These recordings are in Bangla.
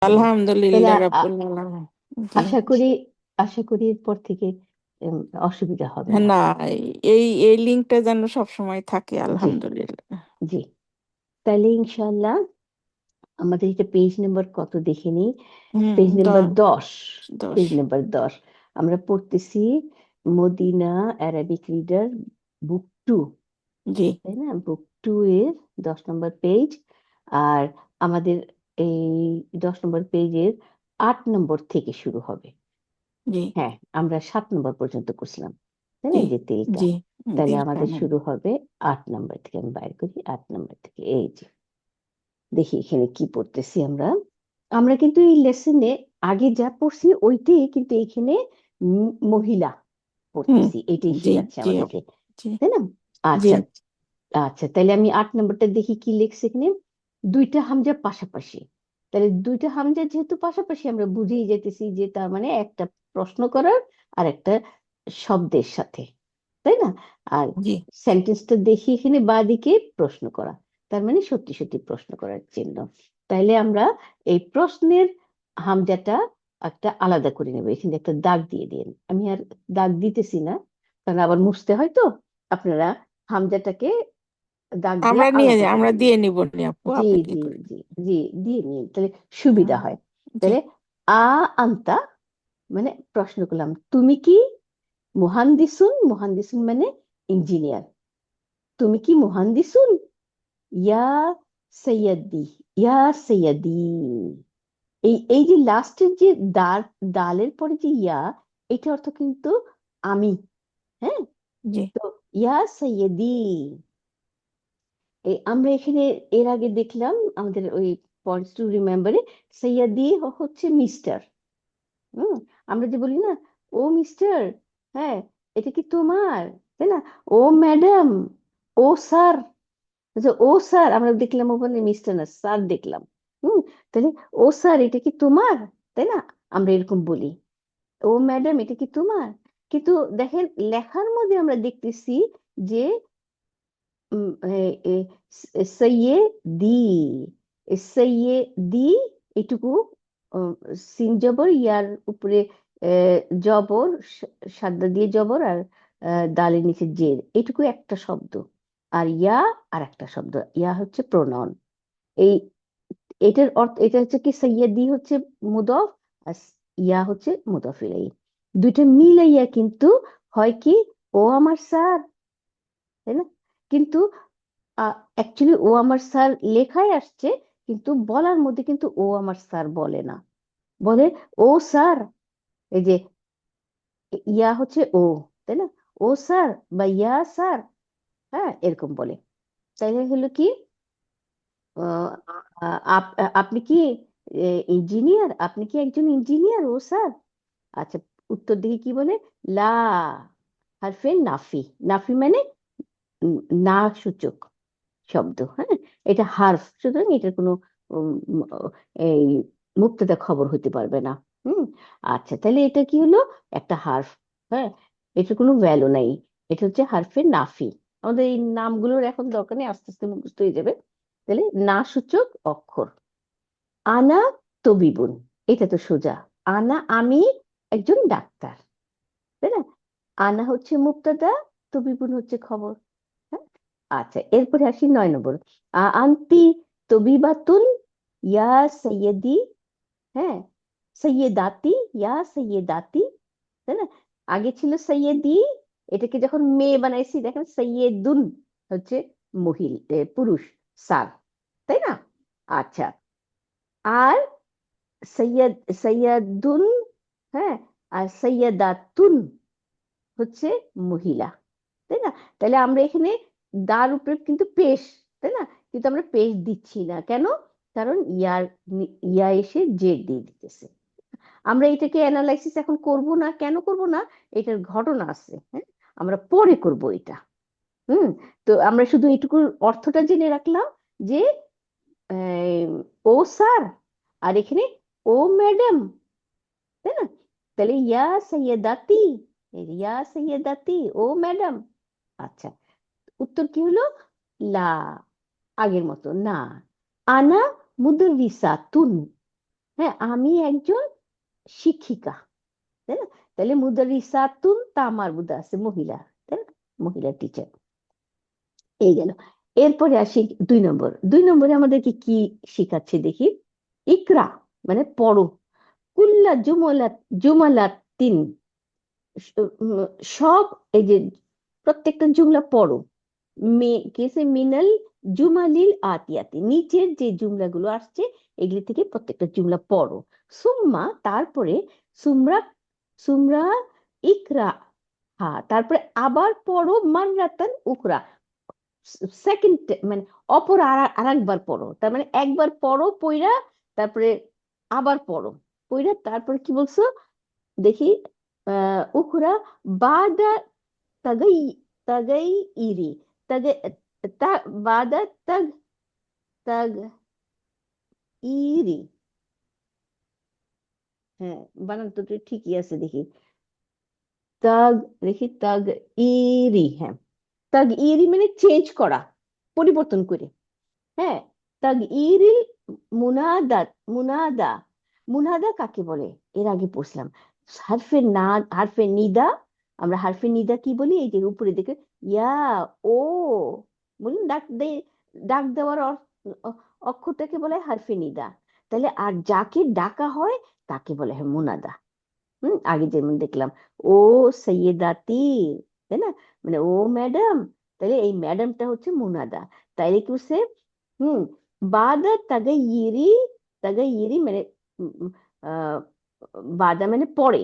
তাহলে তাহলে আলহামদুলিল্লাহ রাব্বুল আলামিন। জি। আশা করি আশা করি এরপর থেকে উম, অসুবিধা হবে হ্যাঁ, না। না, এই এই লিঙ্কটা যেন সব সময় থাকে, জি, আলহামদুলিল্লাহ। জি। তাহলে ইনশাল্লাহ আমাদের এটা পেজ নাম্বার কত দেখে নিই। হুম। পেজ নাম্বার দশ। 10। দশ। পেজ নাম্বার 10 আমরা পড়তেছি মদিনা অ্যারাবিক রিডার বুক 2, জি। তাই না? বুক 2 এর 10 নম্বর পেজ। আর আমাদের এই 10 নম্বর পেজের 8 নম্বর থেকে শুরু হবে। জি। হ্যাঁ, আমরা 7 নম্বর পর্যন্ত করছিলাম, তাই না? জি। এই যে তেলটা, জি। তাহলে দিল আমাদের কানুন। শুরু হবে 8 নম্বর থেকে। আমি বাইর করি 8 নম্বর থেকে। এই যে দেখি এখানে কি পড়তেছি আমরা। আমরা কিন্তু এই লেসনে আগে যা পড়ছি ওইটাই কিন্তু এখানে মহিলা হুম। পড়তেছি, এটাই জি। শেখাচ্ছে জি আপু। আমাদেরকে, জি। তাই না? জি। আচ্ছা, আচ্ছা, তাহলে আমি 8 নম্বরটা দেখি কি লিখছে এখানে। দুইটা হামজা পাশাপাশি। তাহলে দুইটা হামজা যেহেতু পাশাপাশি আমরা বুঝেই যেতেছি যে তার মানে একটা প্রশ্ন করার আর একটা শব্দের সাথে, তাই না? আর জি। সেন্টেন্সটা দেখি এখানে বাঁদিকে প্রশ্ন করা, তার মানে সত্যি সত্যি প্রশ্ন করার চিহ্ন। তাইলে আমরা এই প্রশ্নের হামজাটা একটা আলাদা করে নেব, এখানে একটা দাগ দিয়ে দিন। আমি আর দাগ দিতেছি না, কারণ আবার মুছতে হয় তো। আপনারা হামজাটাকে দাগ দিয়া আলাদা করে আমরা নেবেন। দিয়ে নিব নি আপু, জি, আপনি কি জি, করে? জি, জি, দিয়ে নিন, তাহলে সুবিধা হুম। হয়। জি। তাহলে আ আন্তা মানে প্রশ্ন করলাম, তুমি কি মুহান্দিসুন? মুহান্দিসুন মানে ইঞ্জিনিয়ার। তুমি কি মুহান্দিসুন? ইয়া সৈয়দি, ইয়া সৈয়দি। এই এই যে লাস্টের যে দাল, দালের পরে যে ইয়া, এটা অর্থ কিন্তু আমি। হ্যাঁ, জি। তো ইয়া সৈয়দি, এই আমরা এখানে এর আগে দেখলাম আমাদের ওই পয়েন্টস টু রিমেম্বারে সৈয়দি হচ্ছে মিস্টার। হুম, আমরা যে বলি না, ও মিস্টার, হ্যাঁ, এটা কি তোমার, তাই না? ও ম্যাডাম, ও স্যার। আচ্ছা, ও স্যার আমরা দেখলাম, ওখানে মিস্টার না স্যার দেখলাম। হুম, তাহলে ও স্যার এটা কি তোমার, তাই না? আমরা এরকম বলি, ও ম্যাডাম এটা কি তোমার। কিন্তু দেখেন লেখার মধ্যে আমরা দেখতেছি যে সৈয়দি, সৈয়দি, এটুকু সিন জবর ইয়ার উপরে জবর, সাদ্দা দিয়ে জবর, আর দালের নিচে জের, এটুকু একটা শব্দ। আর ইয়া আর একটা শব্দ, ইয়া হচ্ছে প্রোনাউন। এই এটার অর্থ, এটা হচ্ছে কি, সৈয়দি হচ্ছে মুদফ, আর ইয়া হচ্ছে মুদফ ইলাইহি। দুইটা মিলাইয়া কিন্তু হয় কি, ও আমার স্যার, তাই না? কিন্তু অ্যাকচুয়ালি ও আমার স্যার লেখায় আসছে, কিন্তু বলার মধ্যে কিন্তু ও আমার স্যার বলে না, বলে ও স্যার। এই যে ইয়া হচ্ছে ও, তাই না? ও স্যার বা ইয়া স্যার, হ্যাঁ, এরকম বলে। তাইলে হলো কি, আহ, আপনি কি ইঞ্জিনিয়ার? আপনি কি একজন ইঞ্জিনিয়ার ও স্যার? আচ্ছা, উত্তর দিকে কি বলে, লা হারফে নাফি। নাফি মানে উম, না সূচক শব্দ। হ্যাঁ, এটা হার্ফ, সুতরাং এটার কোনো উম, উম, এই মুক্তদা খবর হতে পারবে না। হুম, আচ্ছা, তাহলে এটা কি হলো, একটা হার্ফ। হ্যাঁ, এটার কোনো ভ্যালু নাই, এটা হচ্ছে হারফে নাফি। আমাদের এই নামগুলোর এখন দরকার নেই, আস্তে আস্তে মুখস্থ হয়ে যাবে। তাহলে না সূচক অক্ষর। আনা তবিবুন, এটা তো সোজা। আনা আমি একজন ডাক্তার, তাই না? আনা হচ্ছে মুক্তদা, তবিবুন হচ্ছে খবর। হ্যাঁ, আচ্ছা, এরপরে আসি 9 নম্বর। আন্তি তবিবাতুন ইয়া সৈয়দি, হ্যাঁ, সৈয়দাতি, ইয়া সৈয়দাতি, তাই না? আগে ছিল সৈয়দি, এটাকে যখন মেয়ে বানাইছি দেখেন সৈয়দুন হচ্ছে পুরুষ, স্যার, তাই না? আচ্ছা, আর সৈয়দ, সৈয়দুন, হ্যাঁ, আর সৈয়দাতুন হচ্ছে মহিলা, তাই না? তাহলে আমরা এখানে দার উপরে কিন্তু পেশ, তাই না? কিন্তু আমরা পেশ দিচ্ছি না কেন? কারণ ইয়ার ইয়া এসে জের দিয়ে দিতেছে। আমরা এটাকে অ্যানালাইসিস এখন করব না, কেন করব না, এটার ঘটনা আছে, হ্যাঁ, আমরা পরে করব এটা। হুম, তো আমরা শুধু এইটুকুর অর্থটা জেনে রাখলাম যে আহ, ও স্যার, আর এখানে ও ম্যাডাম, তাই না? তাহলে ইয়া সৈয়দাতি, ইয়া সৈয়দাতি, ও ম্যাডাম। আচ্ছা, উত্তর কি হলো, লা, আগের মতো না। আনা মুদরিসাতুন, হ্যাঁ, আমি একজন শিক্ষিকা, তাই না? তাহলে মুদারিসাতুন, তামার বুদা আছে মহিলা, তাই না? মহিলা টিচার। এই গেল। এরপরে আসি 2 নম্বর। 2 নম্বরে আমাদেরকে কি শিখাচ্ছে দেখি। ইকরা মানে পড়ো। কুল্লা জুমালাতিন, উম, সব, এই যে প্রত্যেকটা জুমলা পড়ো। কেসে মিনাল জুমালিল আতিয়াতি, নিচের যে জুমলাগুলো আসছে এগুলি থেকে প্রত্যেকটা জুমলা পড়ো। সুম্মা তারপরে, সুমরা সুমরা ইকরা, হ্যাঁ তারপরে আবার পড়ো মাররাতান উকরা, সেকেন্ড মানে অপর আর একবার পড়ো। তার মানে একবার পড়ো পইরা, তারপরে আবার পড়ো পইরা, তারপরে কি বলছো দেখি। উখরা বাদা তাগাই তাগাই ইরি, তাগে তা বাদা তাগ তাগ ইরি। হ্যাঁ, বানান তো ঠিকই আছে দেখি। তাগ, দেখি তাগ ইরি, হ্যাঁ। তাগ ইরি মানে চেঞ্জ করা, পরিবর্তন করে। হ্যাঁ, তাগইরিল মুনাদাত, মুনাদা। মুনাদা কাকে বলে এর আগে পড়ছিলাম। হারফে নিদা। আমরা হারফে নিদা কি বলি, এই যে উপরে দেখে ইয়া, ও, বলুন ডাক দেওয়ার অক্ষরটাকে বলে হয় হারফে নিদা। তাহলে আর যাকে ডাকা হয় তাকে বলে হয় মুনাদা। আগে যেমন দেখলাম ও সৈয়দাতি, তাই না? মানে ও ম্যাডাম, তাহলে এই ম্যাডামটা হচ্ছে মুনাদা। তাইলে কি হচ্ছে, হুম, বাদা তাগাইরি। তাগাইরি মানে উম, উম, আহ, বাদা মানে পরে,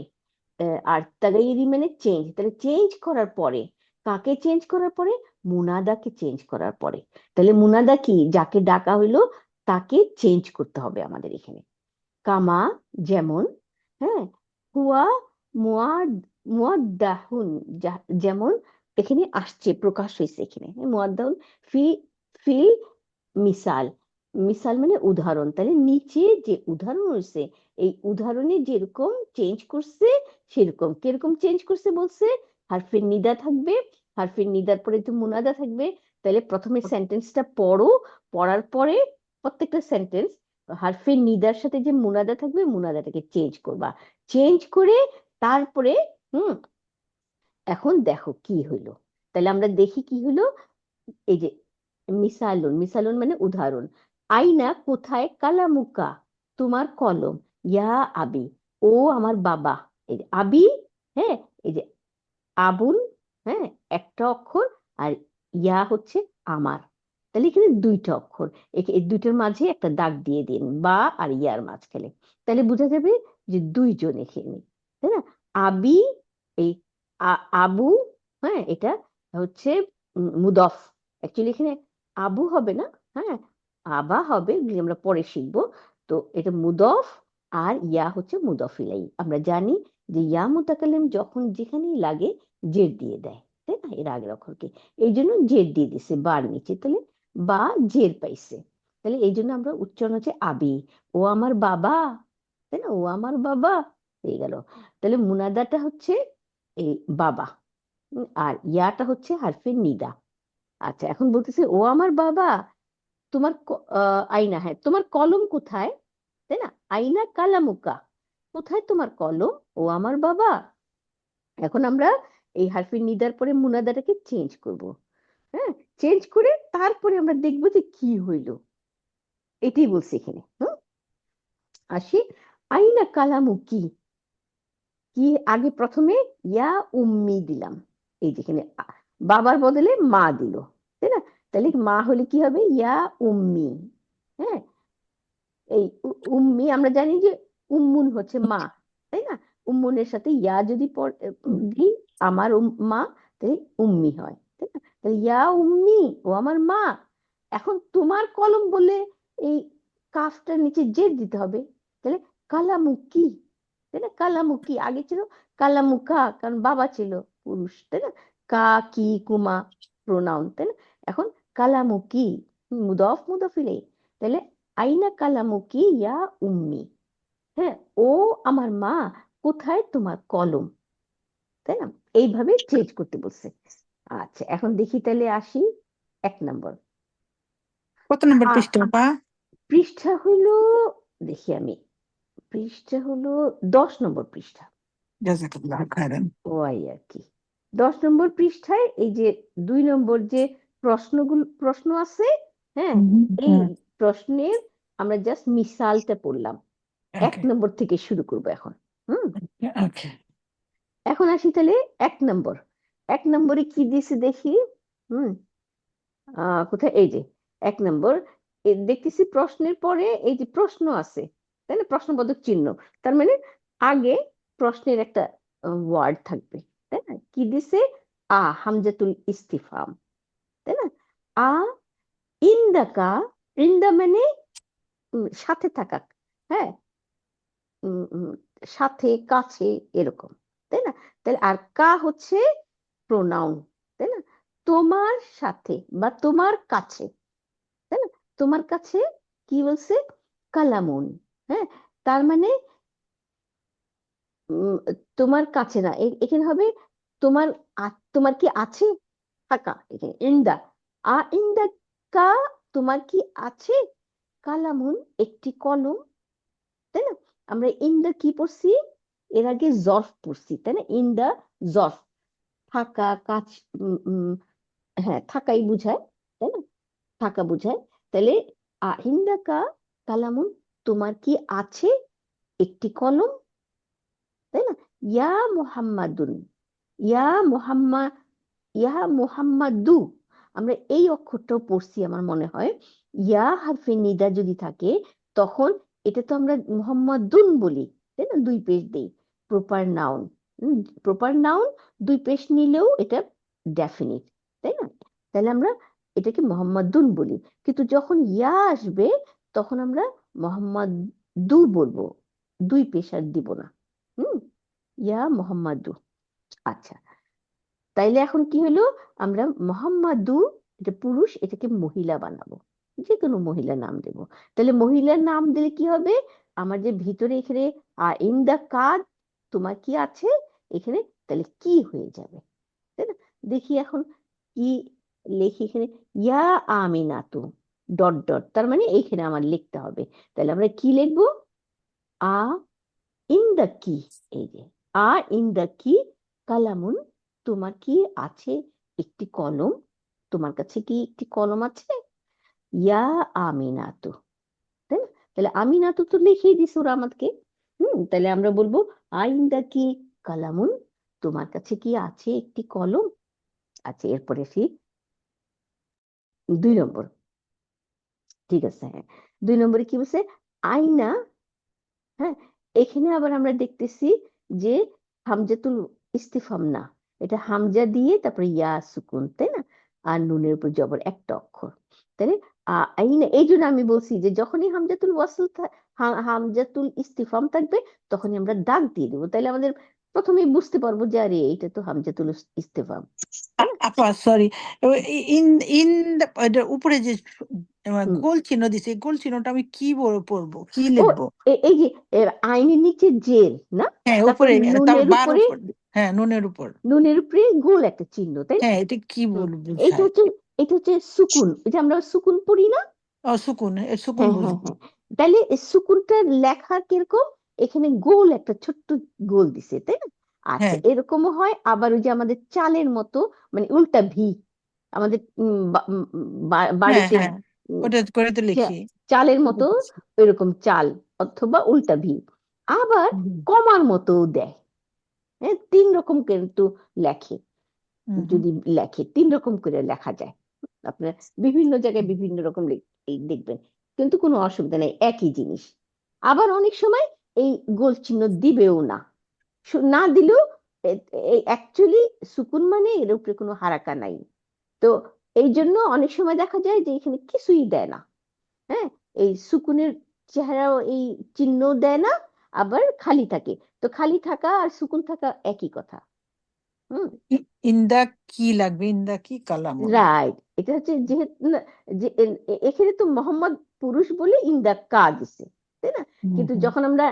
আর তাগাইরি মানে চেঞ্জ। তাহলে চেঞ্জ করার পরে, কাকে চেঞ্জ করার পরে? মুনাদাকে চেঞ্জ করার পরে। তাহলে মুনাদা কি, যাকে ডাকা হইলো তাকে চেঞ্জ করতে হবে আমাদের এখানে। কামা যেমন, হ্যাঁ, হুয়া মুয়াদ মুয়াদ্দাহুন, যেমন এখানে আসছে, প্রকাশ হয়েছে এখানে মুয়াদ্দাহুন ফি ফিল মিসাল। মিসাল মানে উদাহরণ। তাহলে নিচে যে উদাহরণ হয়েছে, এই উদাহরণে যেরকম চেঞ্জ করছে সেরকম। কিরকম চেঞ্জ করছে বলছে, হারফের নিদা থাকবে, হারফের নিদার পরে তো মুনাদা থাকবে। তাহলে প্রথমে সেন্টেন্সটা পড়ো, পড়ার পরে প্রত্যেকটা সেন্টেন্স হারফের নিদার সাথে যে মুনাদা থাকবে মুনাদাটাকে চেঞ্জ করবা। চেঞ্জ করে তারপরে, হুম, এখন দেখো কি হইলো। তাহলে আমরা দেখি কি হইলো। এই যে মিসালুন, মিসালুন মানে উদাহরণ। আইনা কোথায়, কালামুকা তোমার কলম, ইয়া আবি ও আমার বাবা। এই যে আবি, হ্যাঁ, এই যে আবুন, হ্যাঁ, একটা অক্ষর, আর ইয়া হচ্ছে আমার। তাহলে এখানে 2টা অক্ষর, এই দুইটার মাঝে একটা দাগ দিয়ে দিন, বা আর ইয়ার মাঝখানে। তাহলে বোঝা যাবে যে 2জন এখানে, তাই না? আবি, এই আবু, হ্যাঁ, এটা হচ্ছে মুদফ। অ্যাকচুয়ালি এখানে আবু হবে না, হ্যাঁ, আবা হবে, যেগুলো আমরা পরে শিখবো। তো এটা মুদফ, আর ইয়া হচ্ছে মুদফ ইলাই। আমরা জানি যে ইয়া মুতাকাল্লিম যখন যেখানেই লাগে জেড দিয়ে দেয়, তাই না, এর আগের অক্ষরকে। এই জন্য জেড দিয়ে দিছে বার নিচে, তাহলে বা জের পাইছে। তাহলে এই জন্য আমরা উচ্চারণ হচ্ছে আবি, ও আমার বাবা, তাই না, ও আমার বাবা হয়ে গেল। তাহলে মুনাদাটা হচ্ছে এই বাবা, আর ইয়াটা হচ্ছে হারফে নিদা। আচ্ছা, এখন বলতেছে ও আমার বাবা, তোমার আয়না, হ্যাঁ, তোমার কলম কোথায়, তাই না? আইনা কালামুকা, কোথায় তোমার কলম, ও আমার বাবা। এখন আমরা এই হারফিন নিদার পরে মুনাদাটাকে চেঞ্জ করব। হ্যাঁ, চেঞ্জ করে তারপরে আমরা দেখবো যে কি হইলো। এটাই বলছি এখানে। আসি, আইনা কালামু কি, কি আগে প্রথমে ইয়া উম্মি দিলাম। এই যেখানে বাবার বদলে মা দিল, তাই না? তাহলে মা হলে কি হবে, ইয়া উম্মি। হ্যাঁ, এই উম্মি আমরা জানি যে উম্মুন হচ্ছে মা, তাই না? উম্মুনের সাথে ইয়া যদি দিই, আমার মা, তাই উম্মি হয়, তাই না? তাহলে ইয়া উম্মি, ও আমার মা। এখন তোমার কলম বলে এই কাফটার নিচে জের দিতে হবে। তাহলে কালামুকি, তাই না? কালামুকি আগে ছিল কালামুকা, কারণ বাবা ছিল পুরুষ, তাই না? কা, কি, কুমা প্রোনাউন, তাই না? এখন কালামুকি, মুদফ মুদফিলে। তাহলে আইনা কালামুকি ইয়া উম্মি, হ্যাঁ, ও আমার মা, কোথায় তোমার কলম, তাই না? এইভাবে চেঞ্জ করতে বলছে। আচ্ছা, এখন দেখি তাহলে আসি 1 নম্বর। কত নম্বর আ- পৃষ্ঠা পা? পৃষ্ঠা হইল, দেখি আমি, পৃষ্ঠা হলো 10 নম্বর পৃষ্ঠা। জাযাকাল্লাহ খায়রান। ওই আর কি 10 নম্বর পৃষ্ঠায় এই যে 2 নম্বর যে প্রশ্ন আছে, হ্যাঁ, এই প্রশ্নের আমরা জাস্ট মিসালটা পড়লাম। 1 নম্বর থেকে শুরু করবো এখন। হুম ওকে। এখন আসি তাহলে 1 নম্বর। 1 নম্বরে কি দিয়েছে দেখি। হুম কোথায়, এই যে 1 নম্বর, দেখতেছি প্রশ্নের পরে এই যে প্রশ্ন আছে, তাই না, প্রশ্নবোধক চিহ্ন। তার মানে আগে প্রশ্নের একটা ওয়ার্ড থাকবে, তাই না। কি দিছে? হামজাতুল ইস্তিফহাম, তাই না। আ ইন্দাকা, ইন্দা মানে সাথে থাকা, হ্যাঁ, উম, উম, সাথে, কাছে, এরকম, তাই না। তাহলে আর কা হচ্ছে প্রোনাউন, তাই না। তোমার সাথে বা তোমার কাছে, তাই না, তোমার কাছে কি বলছে? কালামুন, হ্যাঁ। তার মানে উম, তোমার কাছে না, এখানে হবে তোমার, তোমার কি আছে থাকা, এখানে ইন্দা, ইন্দা কা, তোমার কি আছে কালামুন, একটি কলম, তাই না। আমরা ইন্দা কি পড়ছি এর আগে? জর্ফ পড়ছি, তাই না। ইন্দা জর্ফ, থাকা, কাছ, হ্যাঁ, থাকাই বুঝায়, তাই না, থাকা বুঝায়। তাহলে ইন্দাকা কালামুন, তোমার কি আছে একটি কলম, তাই না। ইয়া মুহাম্মাদুন, ইয়া মুহাম্মদ, ইয়া মুহাম্মাদু, আমরা এই অক্ষরটাও পড়ছি আমার মনে হয়। ইয়া হারফে নিদা যদি থাকে তখন এটা তো আমরা মুহাম্মাদুন বলি, তাই না, 2 পেশ দেই। প্রপার নাউন, প্রপার নাউন 2 পেশ নিলেও এটা ডেফিনিট, তাই না। তাহলে আমরা এটাকে মোহাম্মদুন বলি, কিন্তু যখন ইয়া আসবে তখন আমরা মোহাম্মদু বলবো, 2 পেশ আর দিব না। হুম ইয়া মোহাম্মদু। আচ্ছা, তাইলে এখন কি হলো? আমরা মোহাম্মদু, এটা পুরুষ, এটাকে মহিলা বানাবো, যে কোনো মহিলা নাম দেব। তাহলে মহিলার নাম দিলে কি হবে? আমার যে ভিতরে এখানে ইন দা কাদ, তোমার কি আছে এখানে, তাহলে কি হয়ে যাবে, তাই না। দেখি এখন কি লেখি এখানে। ইয়া আমিনাতু, ডট ডট, তার মানে এইখানে আমার লিখতে হবে। তাহলে আমরা কি লিখবো? আ ইন দ্য কি, এই যে ইন দ্য কি কালামুন, তোমার কি আছে একটি কলম, তোমার কাছে কি একটি কলম আছে? ইয়া আমিনাতু, তাই না। তাহলে আমিনাতু তো লিখেই দিছে ওরা আমাদেরকে। তাহলে আমরা বলবো ইন দ্য কি কালামুন, তোমার কাছে কি আছে একটি কলম। আচ্ছা, এরপরে আসি 2 নম্বর। ঠিক আছে, হ্যাঁ, 2 নম্বরে কি বলছে? আইনা, হ্যাঁ, এখানে আবার আমরা দেখতেছি যে হামজাতুল ইস্তিফাম না, এটা হামজা দিয়ে তারপরে ইয়া সুকুন, তাই না, আর নুনের উপর জবর একটা অক্ষর। তাহলে আইনা, এই জন্য আমি বলছি যে যখনই হামজাতুল ওয়াসল হামজাতুল ইস্তিফাম থাকবে তখনই আমরা দাগ দিয়ে দেবো, তাহলে আমাদের প্রথমেই বুঝতে পারবো যে আরে এটা তো হামজাতুল ইস্তিফাম, তাই না। আপা সরি, ইন ইন এটার উপরে যে হুম গোল চিহ্ন দিছে, এই গোল চিহ্নটা আমি কি পড়বো, কি ও, লিখবো? এই যে আইনের নিচে জের না, হ্যাঁ তারপর উপরে, তার নুনের বার উপরে, উপর, হ্যাঁ নুনের উপর। নুনের উপরে গোল একটা চিহ্ন, তাই না। হ্যাঁ এটা কি হুম, এইটা বোঝায়? হচ্ছে, এটা হচ্ছে সুকুন, এই যে আমরা সুকুন পড়ি না। ও সুকুন, সুকুন হ্যাঁ হ্যাঁ বুঝবো। হ্যাঁ, তাইলে এই সুকুনটা লেখা কিরকম? এখানে গোল একটা ছোট্ট গোল দিছে, তাই না। আচ্ছা, হ্যাঁ এরকমও হয় আবার ওই যে আমাদের চালের মতো, মানে উল্টা ভি, আমাদের হ্যাঁ বাড়িতে হ্যাঁ, উম, ওটা করে তো লিখি। চালের মতো, এরকম চাল অথবা উল্টা ভি। আবার হুম কমার মতো দেয়, হ্যাঁ, 3 রকম কিন্তু লেখে, হুম হুম। যদি লেখে 3 রকম করে লেখা যায়। আপনার বিভিন্ন জায়গায় বিভিন্ন রকম এই দেখবেন, কিন্তু কোনো অসুবিধা নেই, একই জিনিস। আবার অনেক সময় এই গোল চিহ্ন দিবেও না, না দিলেও এই অ্যাকচুয়ালি সুকুন মানে এর উপরে কোনো হারাকা নাই। তো এই জন্য অনেক সময় দেখা যায় যে এখানে কিছুই দেয় না, হ্যাঁ, এই সুকুনের চেহারাও এই চিহ্ন দেয় না, আবার খালি থাকে। তো খালি থাকা আর সুকুন থাকা একই কথা। হুম ইন্দা কি লাগবে? ইন্দা কি কালামুন? রাইট, এটা হচ্ছে যেহেতু যে এখানে তো মোহাম্মদ পুরুষ বলে ইন্দা কা দিছে, তাই না। হুম কিন্তু হুম যখন আমরা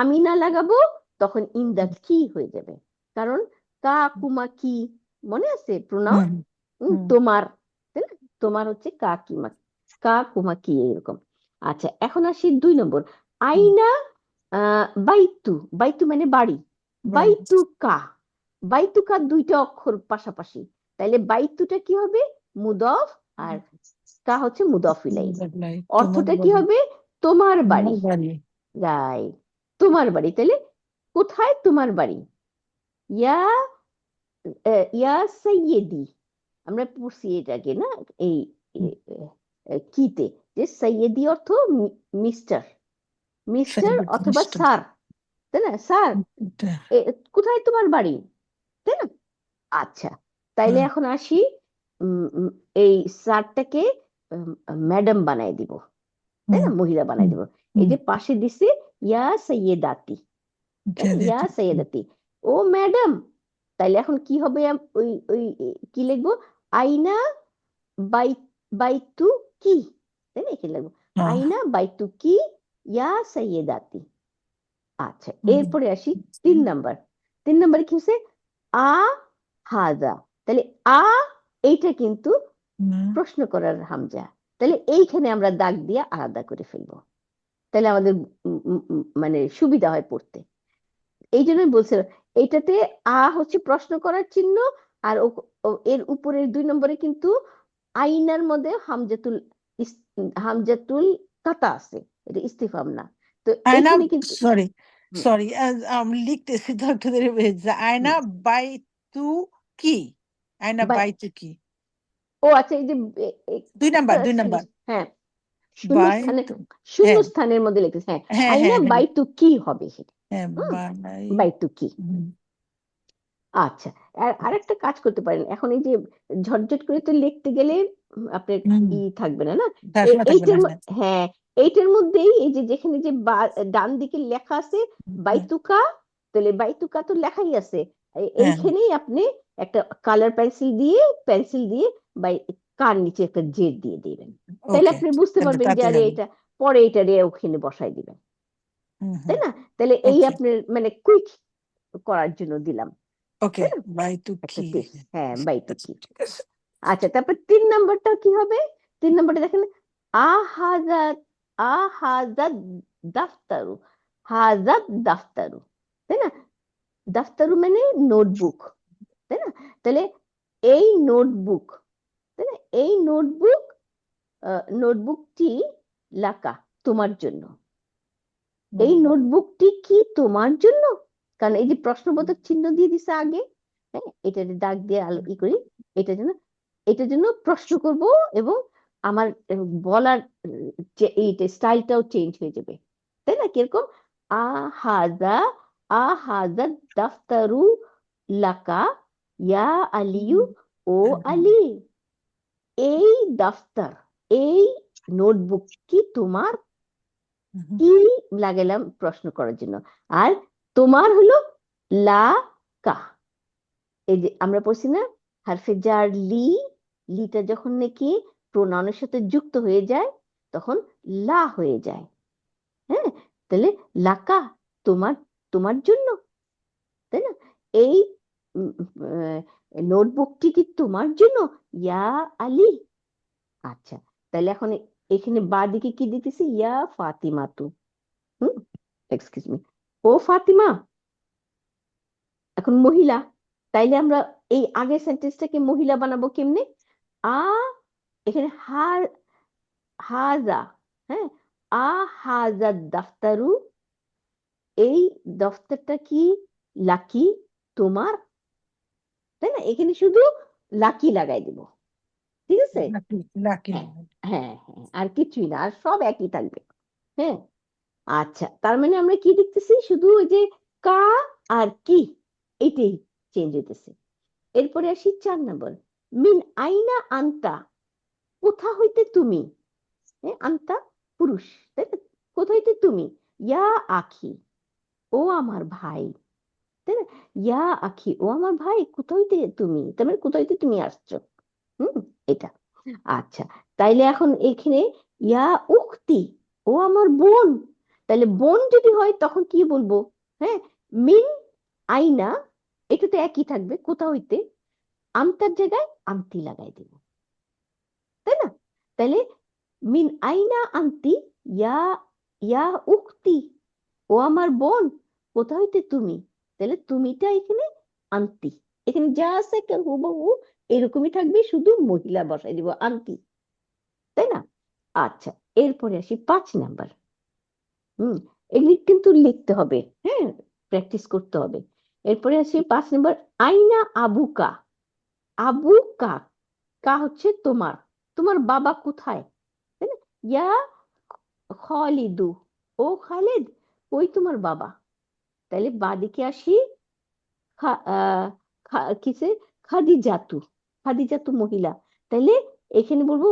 আমিনা লাগাবো তখন ইন্দা কি হয়ে যাবে, কারণ কা কুমা কি, মনে আছে প্রনাউন, হুম হুম তোমার, তাই না, তোমার হচ্ছে কা কিমা, কা কুমা কি, এরকম। আচ্ছা, এখন আসি 2 নম্বর। হুম। আইনা বাইতু, বাইতু মানে বাড়ি। বাড়ি। বাইতুকা, বাইতুকা দুইটা অক্ষর পাশাপাশি, তাইলে বাইতুটা কি হবে? মুদফ, আর কা হচ্ছে মুদফ ইলাইহি। বাড়ি, তোমার অর্থটা কি বাড়ি। হবে? তোমার বাড়ি। তোমার বাড়ি। রাইট, তোমার বাড়ি। তাহলে কোথায় তোমার বাড়ি? ইয়া ইয়া সৈয়দি, আমরা পড়ছি এটাকে না এই কিতে, যে সৈয়দি অর্থ মিস্টার, মিস্টার অথবা মিস্টার। স্যার, তাই না? স্যার, কোথায় তোমার বাড়ি, তাই না? আচ্ছা, তাইলে এখন আসি, উম, উম, এই স্যারটাকে ম্যাডাম বানাই দিব, তাই না? মহিলা বানাই দিব। এই যে পাশে দিছে ইয়া সৈয়দাতি, তাই না? ইয়া সৈয়দাতি, ও ম্যাডাম। তাইলে এখন কি হবে? ওই ওই কি লিখবো? আইনা বাই বাইতু কি, তাই না? কি লিখবো? আইনা বাইতু কি ইয়া সৈয়দাতি। আচ্ছা, এরপরে আসি 3 নাম্বার। 3 নাম্বার কি হচ্ছে? আ হাজা। তাহলে আ, এইটা কিন্তু প্রশ্ন করার হামজা, তাহলে এইখানে আমরা দাগ দিয়ে আলাদা করে ফেলবো, তাহলে আমাদের মানে সুবিধা হয় পড়তে। এই জন্যই বলছিলাম, এইটাতে আ হচ্ছে প্রশ্ন করার চিহ্ন, আর এর উপরের 2 নম্বরে কিন্তু আইনার মধ্যে হামজাতুল হামজাতুল কাতা আছে, এটা ইস্তিফাম না। তো আয়না। এইখানে কিন্তু সরি, হুম, সরি, আমি লিখতেছি তো একটু দেরি হয়েছে। আয়না হুম, বাই তু কি? আয়না বাই, বাই তু কি? ও আচ্ছা, এই যে 2 নাম্বার, একটা 2 নাম্বার। হ্যাঁ, শূন্য বাই স্থানে, তু। শূন্য হ্যাঁ, স্থানের মধ্যে লিখতেছে, হ্যাঁ। হ্যাঁ, আইনা হ্যাঁ, হ্যাঁ, বাইতু কি হবে সেটা? হ্যাঁ, হুম, বাই। বাইতু কি। হুম, আচ্ছা, আর আরেকটা কাজ করতে পারেন, এখন এই যে ঝটঝট করে তো লিখতে গেলে আপনার হুম, থাকবে না, না? পড়াশোনা থাকবে না, এইটার হ্যাঁ। হ্যাঁ, এইটার মধ্যেই এই যে যেখানে যে ডান দিকে লেখা আছে হ্যাঁ, বাইতুকা, তাহলে বাইতুকা তো লেখাই আছে, হ্যাঁ, এইখানেই আপনি একটা কালার পেন্সিল দিয়ে বাই কার নিচে একটা জেড দিয়ে দিবেন, তাহলে ওকে। আপনি বুঝতে তাহলে পারবেন যে তাড়াতাড়ি আরে হবে। এটা, পরে এটা রে ওখানে বসাই দিবেন, হুম, তাই হুম। না? তাহলে এই ওকে, আপনার মানে কুইক করার জন্য দিলাম, ওকে। তাই না? বাই তু একটা কি? টিপস, হ্যাঁ, আচ্ছা, বাইতুকি। ঠিক আছে। আচ্ছা, তারপর 3 নাম্বারটা কি হবে? 3 নাম্বারটা দেখেন, আহাজাত, আহাজাত দাফতারু, হাজাত দাফতারু, তাই না? দাফতারু মানে নোটবুক, তাই না? তাহলে এই নোটবুক, তাই না? এই নোটবুক, নোটবুকটি লাকা, তোমার জন্য। এই নোটবুকটি কি তোমার জন্য? কারণ এই যে প্রশ্নবোধক চিহ্ন দিয়ে দিছে আগে, হ্যাঁ, এটা দাগ দিয়ে আলো করি, এটা জন্য, এটার জন্য প্রশ্ন করব, এবং আমার বলার যে এইটা স্টাইলটাও চেঞ্জ হয়ে যাবে, তাই না? কিরকম? আহাজা, আহাজা দাফতারু লাকা ইয়া আলিউ, ও আলী, এই দাফতার, এই নোটবুক কি তোমার? কি লাগালাম প্রশ্ন করার জন্য, আর তোমার হলো লা কা। এই যে আমরা পড়ছি না, হারফে জার লি, লিটা যখন নাকি প্রোনাউনের সাথে যুক্ত হয়ে যায় তখন লা হয়ে যায়, হ্যাঁ। তাহলে লাকা, তোমার, তোমার জন্য, তাই না? এই নোটবুকটি কি তোমার জন্য? ইয়া আলী। আচ্ছা, তাহলে এখন এখানে বা দিকে কি দিতেছি? ইয়া ফাতিমা তু, হুম, এক্সকিউজ মি, ও ফাতিমা, এখন মহিলা, তাইলে আমরা এই আগের সেন্টেন্সটাকে মহিলা বানাবো কেমনে? আ, এখানে হাজা, হ্যাঁ, আ হাজা দাফতারু, এই দফতরটা কি লাকি, তোমার, তাই না? এখানে শুধু লাকি লাগাই দিব, ঠিক আছে? Lucky, lucky. হ্যাঁ, হ্যাঁ, হ্যাঁ, আর কিছুই না, আর সব একই থাকবে, হ্যাঁ। আচ্ছা, তার মানে আমরা কি দেখতেছি? শুধু ওই যে কা আর কি, এইটাই চেঞ্জ হইতেছে। এরপরে আসি 4 নম্বর, মিন আইনা আন্তা, কোথা হইতে তুমি, হ্যাঁ, আন্তা পুরুষ, তাই না? কোথা হইতে তুমি? ইয়া আখি, ও আমার ভাই, তাই না? ইয়া আখি, ও আমার ভাই, কোথা হইতে তুমি, তার মানে কোথা হইতে তুমি আসছো, হুম, এটা। আচ্ছা, তাইলে এখন এখানে ইয়া উখতি, ও আমার বোন, তাইলে বোন যদি হয় তখন কি বলবো? হ্যাঁ, মিন আইনা, এটা তো একই থাকবে, কোথা হইতে, আমতার জায়গায় আমতি লাগাই দিব, তাই না? তাইলে মিন আইনা আনতি ইয়া, ইয়া উক্তি, ও আমার বোন, কোথা হইতে তুমি? তাহলে তুমিটা এখানে আন্টি, এখানে যা আছে হুবহু এরকমই থাকবে, শুধু মহিলা বসাই দিব আন্টি, তাই না? আচ্ছা, এরপরে আসি 5 নাম্বার। এগুলি কিন্তু লিখতে হবে, হ্যাঁ, প্র্যাকটিস করতে হবে। এরপরে আসি 5 নাম্বার। আইনা আবুকা। আবু কা, কা হচ্ছে তোমার, তোমার বাবা কোথায়, তাই না? ইয়া খালিদু, ও খালিদ, ওই তোমার বাবা। তাহলে বাদিকে আসি, কিসে, খাদিজাতু, খাদিজাতু মহিলা। তাইলে এখানে বলবো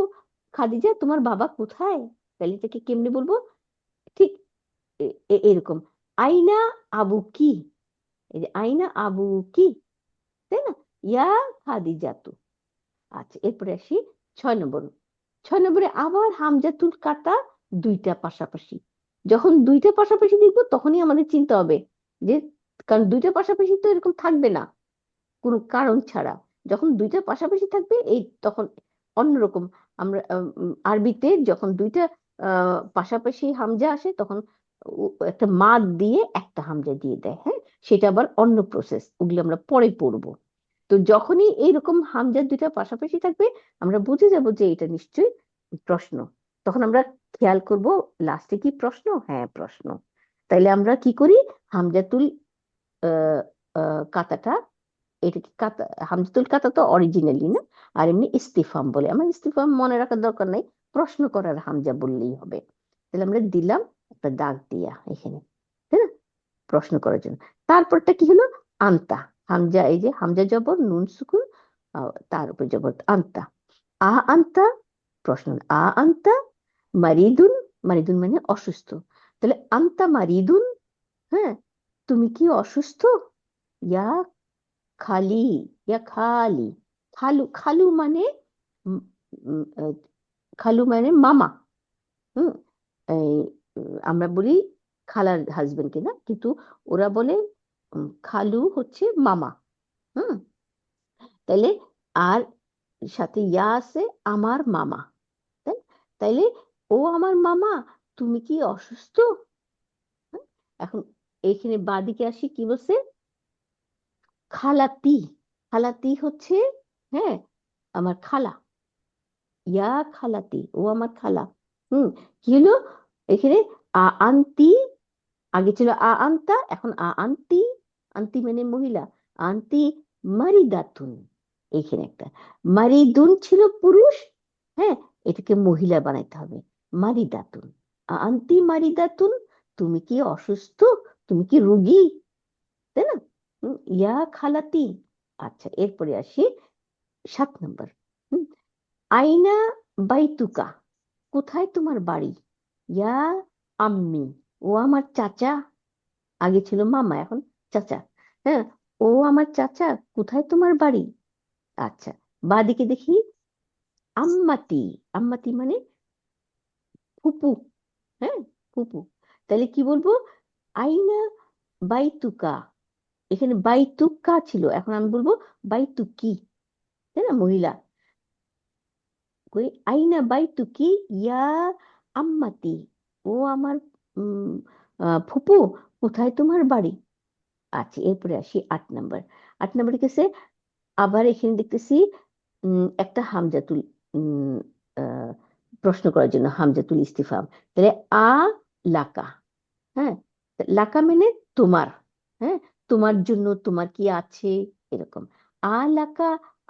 খাদিজা তোমার বাবা কোথায়, তাহলে এটাকে কেমনে বলবো? ঠিক এরকম, আইনা আবু কি, এই যে আইনা আবু কি, তাই না? ইয়া খাদিজাতু। আচ্ছা, এরপরে আসি 6 নম্বর। 6 নম্বরে আবার হামজাতুল কাটা দুইটা পাশাপাশি। যখন দুইটা পাশাপাশি দেখবো তখনই আমাদের চিন্তা হবে যে, কারণ দুইটা পাশাপাশি তো এরকম থাকবে না কোনো কারণ ছাড়া। যখন দুইটা পাশাপাশি থাকবে এই তখন অন্যরকম। আমরা আরবিতে যখন দুইটা পাশাপাশি হামজা আসে তখন একটা মাদ দিয়ে একটা হামজা দিয়ে দেয়, হ্যাঁ, সেটা আবার অন্য প্রসেস, ওগুলো আমরা পরে পড়বো। তো যখনই এইরকম হামজা দুইটা পাশাপাশি থাকবে আমরা বুঝে যাব যে এটা নিশ্চয়ই প্রশ্ন। তখন আমরা খেয়াল করব লাস্টে কি প্রশ্ন, হ্যাঁ প্রশ্ন। তাইলে আমরা কি করি, হামজাতুল আহ কাতাটা, এটা কি কাতা, হামজাতুল কাতা তো অরিজিনালি না, আর এমনি ইস্তিফাম বলে, আমার ইস্তিফাম মনে রাখার দরকার নাই, প্রশ্ন করার হামজা বললেই হবে। তাহলে আমরা দিলাম একটা দাগ দিয়া এখানে, তাই না, প্রশ্ন করার জন্য। তারপরটা কি হলো, আন্তা। হামজা, এই যে হামজা জবর নুন সুকুন, তার উপর জবর আন্তা। আ আন্তা, প্রশ্ন, আ আন্তা মারিদুন, মারিদুন মানে অসুস্থ। তাহলে আন্তা মারিদুন, হ্যাঁ, তুমি কি অসুস্থ? ইয়া খালি, ইয়া খালি, খালু, খালু মানে উম, উম, খালু মানে মামা। হুম এই আমরা বলি খালার হাজবেন্ড কে না, কিন্তু ওরা বলে খালু হচ্ছে মামা। হুম তাইলে, আর সাথে ইয়া আছে আমার মামা, তাই, তাইলে ও আমার মামা, তুমি কি অসুস্থ? হুম, এখন এখানে বাদিকে আসি, কি বলছে, খালাতি, খালাতি হচ্ছে, হ্যাঁ, আমার খালা, ইয়া খালাতি, ও আমার খালা। হুম কি হলো এখানে, আন্তি, আগে ছিল আন্তা, এখন আন্তি, আন্তি মানে মহিলা, আন্তি মারিদাতুন। এইখানে একটা মারিদুন ছিল পুরুষ, হ্যাঁ, এটাকে মহিলা বানাইতে হবে, মারিদাতুন, আন্তি মারিদাতুন, তুমি কি অসুস্থ, তুমি কি রোগী, তাই না? ইয়া খালাতি। আচ্ছা, এরপরে আসি 7 নম্বর। হুম, আইনা বাইতুকা, কোথায় তোমার বাড়ি? ইয়া আম্মি, ও আমার চাচা, আগে ছিল মামা এখন চাচা, হ্যাঁ, ও আমার চাচা, কোথায় তোমার বাড়ি? আচ্ছা, বাদিকে দেখি, আম্মাতি, আম্মাতি মানে ফুপু, হ্যাঁ, ফুপু। তাহলে কি বলবো, আইনা বাইতুকা, এখানে বাইতুকা ছিল, এখন আমি বলবো বাইতুকি, তাই না, মহিলা। কই, আইনা বাইতুকি ইয়া আম্মাতি, ও আমার উম ফুপু, কোথায় তোমার বাড়ি? আচ্ছা, এরপরে আসি 8 নম্বর। 8 নম্বরে গেছে, আবার এখানে দেখতেছি একটা হামজাতুল, উম আহ, প্রশ্ন করার জন্য হামজাতুল ইস্তিফাম। তাহলে আ লাকা, হ্যাঁ, লাকা মানে তোমার, হ্যাঁ, তোমার জন্য, তোমার কি আছে, এরকম। আ লাকা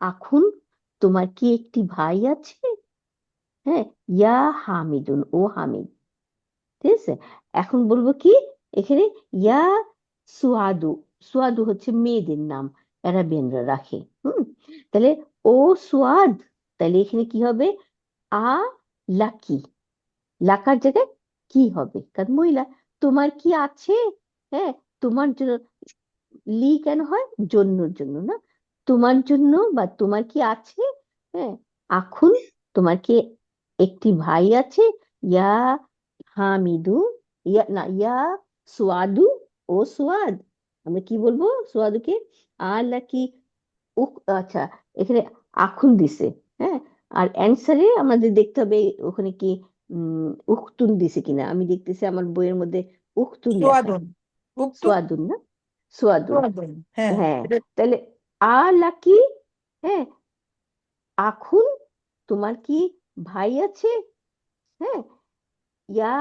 আখুন, তোমার কি একটি ভাই আছে? হ্যাঁ, ইয়া হামিদুন, ও হামিদ, ঠিক আছে। এখন বলবো কি, এখানে ইয়া সুয়াদু, সুয়াদু হচ্ছে মেয়েদের নাম, অ্যারাবিয়ানরা রাখে। তাহলে ও সুয়াদ, তাহলে এখানে কি হবে, আ লাকি, লাকার জায়গায় কি হবে, কারণ মহিলা, তোমার কি আছে, হ্যাঁ, তোমার জন্য, লি কেন হয়, জন্যর জন্য না, তোমার জন্য বা তোমার কি আছে, হ্যাঁ, আখুন, তোমার কি একটি ভাই আছে? ইয়া হামিদু, ইয়া না, ইয়া সুয়াদু, ও সুয়াদ, আমরা কি বলবো সুয়াদুকে, আল্লাহ কি, আচ্ছা, এখানে আখুন দিছে, হ্যাঁ, আর অ্যান্সারে আমাদের দেখতে হবে ওখানে কি উখতুন দিছে কিনা। আমি দেখতেছি আমার বইয়ের মধ্যে উখতুন লাকা, সুয়াদুন, উক্তুন, সুয়াদুন না, সুয়াদুন। সুয়াদুন, হ্যাঁ হ্যাঁ, এটা। তাহলে লাকি, হ্যাঁ, আখুন, তোমার কি ভাই আছে? হ্যাঁ, ইয়া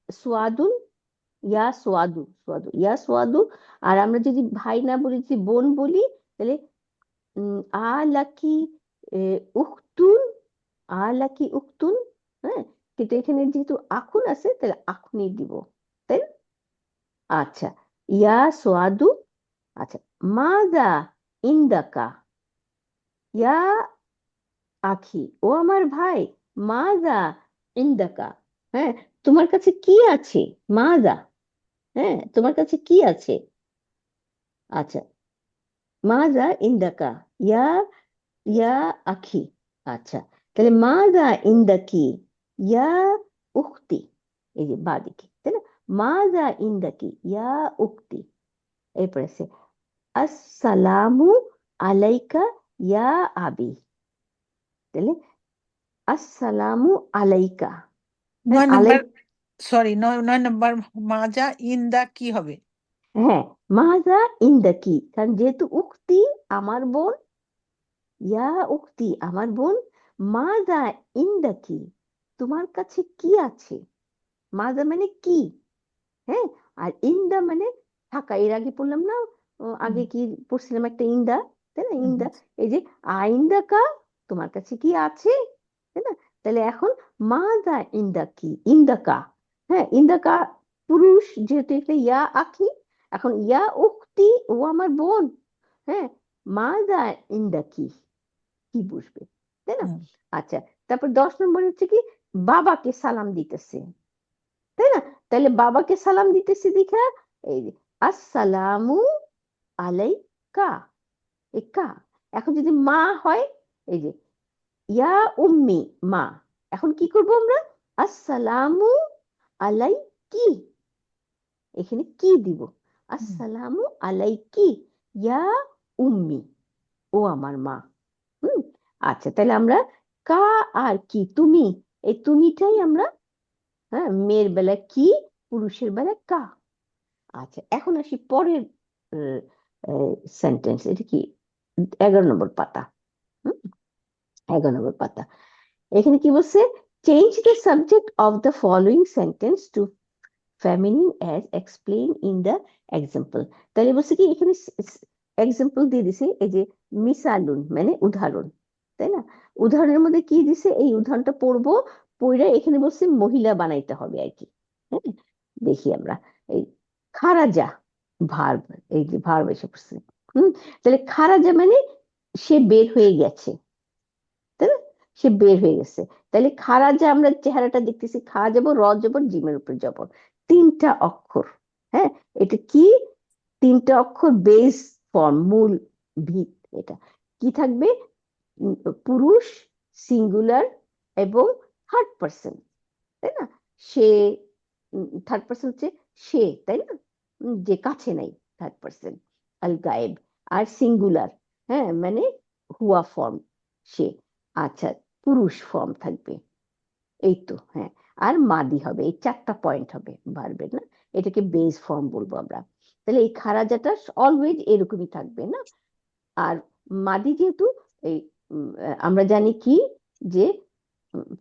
সোয়াদুন, ইয়া সোয়াদু, সোয়াদু, ইয়া সোয়াদু। আর আমরা যদি ভাই না বলি, যদি বোন বলি, তাহলে লাকি উখতুন, লাকি উখতুন। হ্যাঁ, কিন্তু এখানে যেহেতু আখুন আছে, তাহলে আখুনই দিব, তাই না? আচ্ছা, ইয়া সোয়াদু। আচ্ছা, মাদা ইন্দাকা, ইয়া আখি, ও আমার ভাই, মাদা ইন্দাকা, হ্যাঁ, তোমার কাছে কি আছে? মাদা, হ্যাঁ, তোমার কাছে কি আছে? আচ্ছা, মাদা ইন্দাকা, ইয়া ইয়া আখি। আচ্ছা, তাহলে মাদা ইন্দাকি, ইয়া উখতি, এই যে বাদিকে, তাই না? মাদা ইন্দাকি, ইয়া উখতি। এরপরে আছে আসসালামু আলাইকা, ইয়া আবি। তাহলে আসসালামু আলাইকা, হ্যাঁ, 9 নম্বর, সরি, 9 নম্বর, মাজা ইন দা কি হবে? হ্যাঁ, মাযা ইনদাকি, কারণ যেহেতু উক্তি, আমার বোন, ইয়া উক্তি, আমার বোন, মাযা ইনদাকি, তোমার কাছে কি আছে? মাযা মানে কি, হ্যাঁ, আর ইন্দা মানে থাকা। এর আগে পড়লাম না, হুম, আগে কি পড়ছিলাম, একটা ইন্দা, তাই না? হুম, ইন্দা, হুম, এই যে আইন্দাকা, তোমার কাছে কি আছে, তাই না? তাহলে এখন মাযা ইন্দাকি, ইন্দাকা, হ্যাঁ, ইন্দাকা পুরুষ, যেহেতু এটা ইয়া আখি, এখন ইয়া উক্তি, ও আমার বোন, হ্যাঁ, মাযা ইন্দাকি, কি বুঝবে, তাই না? হুম, আচ্ছা, তারপর 10 নম্বর হচ্ছে কি, বাবাকে সালাম দিতেছে, তাই না? তাহলে বাবাকে সালাম দিতেছি দেখা, এই যে আসসালামু আলাইকা, এই কা। এখন যদি মা হয়, এই যে ইয়া উম্মি, মা। এখন কি করব আমরা? আসসালামু আলাইকি, এখানে কি দিব? হুম, আসসালামু আলাইকি, ইয়া উম্মি, ও আমার মা। হুম, আচ্ছা, তাহলে আমরা কা আর কি, তুমি, এই তুমিটাই আমরা, হ্যাঁ, মেয়ের বেলায় কি, পুরুষের বেলায় কা। আচ্ছা, এখন আসি পরের সেন্টেন্স, এটা কি 11 নম্বর পাতা। হুম, 11 নম্বর পাতা। এখানে কি বলছে? Change the subject of the following sentence to feminine as explain in the example. তাহলে বলছে কি, এখানে এক্সাম্পল দিয়ে দিছে, এই যে মিসালুন মানে উদাহরণ, তাই না? উদাহরণের মধ্যে কি দিছে, এই উদাহরণটা পড়বো, পড়ে এখানে বলছে মহিলা বানাইতে হবে আর কি। হ্যাঁ, দেখি আমরা, এই খারাজা, ভার্ব, এই যে ভার্ব এসে পড়ছে। হম, তাহলে খারাজা মানে সে বের হয়ে গেছে, তাই না? সে বের হয়ে গেছে। তাহলে খারাজা, আমরা চেহারাটা দেখতেছি, খা যাবো, র যাবো, জিমের উপর যাবো, 3টা অক্ষর। হ্যাঁ, এটা কি, 3টা অক্ষর, বেস ফর্ম, মূল ভিত। এটা কি থাকবে? উম, পুরুষ, সিঙ্গুলার এবং থার্ড পার্সন, তাই না? সে, থার্ড পার্সন হচ্ছে সে, তাই না? যে কাছে নাই, থার্ড পার্সন আল গায়েব। আর সিঙ্গুলার, হ্যাঁ, মানে হুয়া ফর্ম, সে। আচ্ছা, পুরুষ ফর্ম থাকবে, এই তো, হ্যাঁ। আর মাদি হবে, এই 4টা পয়েন্ট হবে ভার্বের, না? এটাকে বেস ফর্ম বলবো আমরা। তাহলে এই খারাজাটা অলওয়েজ এরকমই থাকবে, না? আর মাদি যেহেতু, এই আমরা জানি কি, যে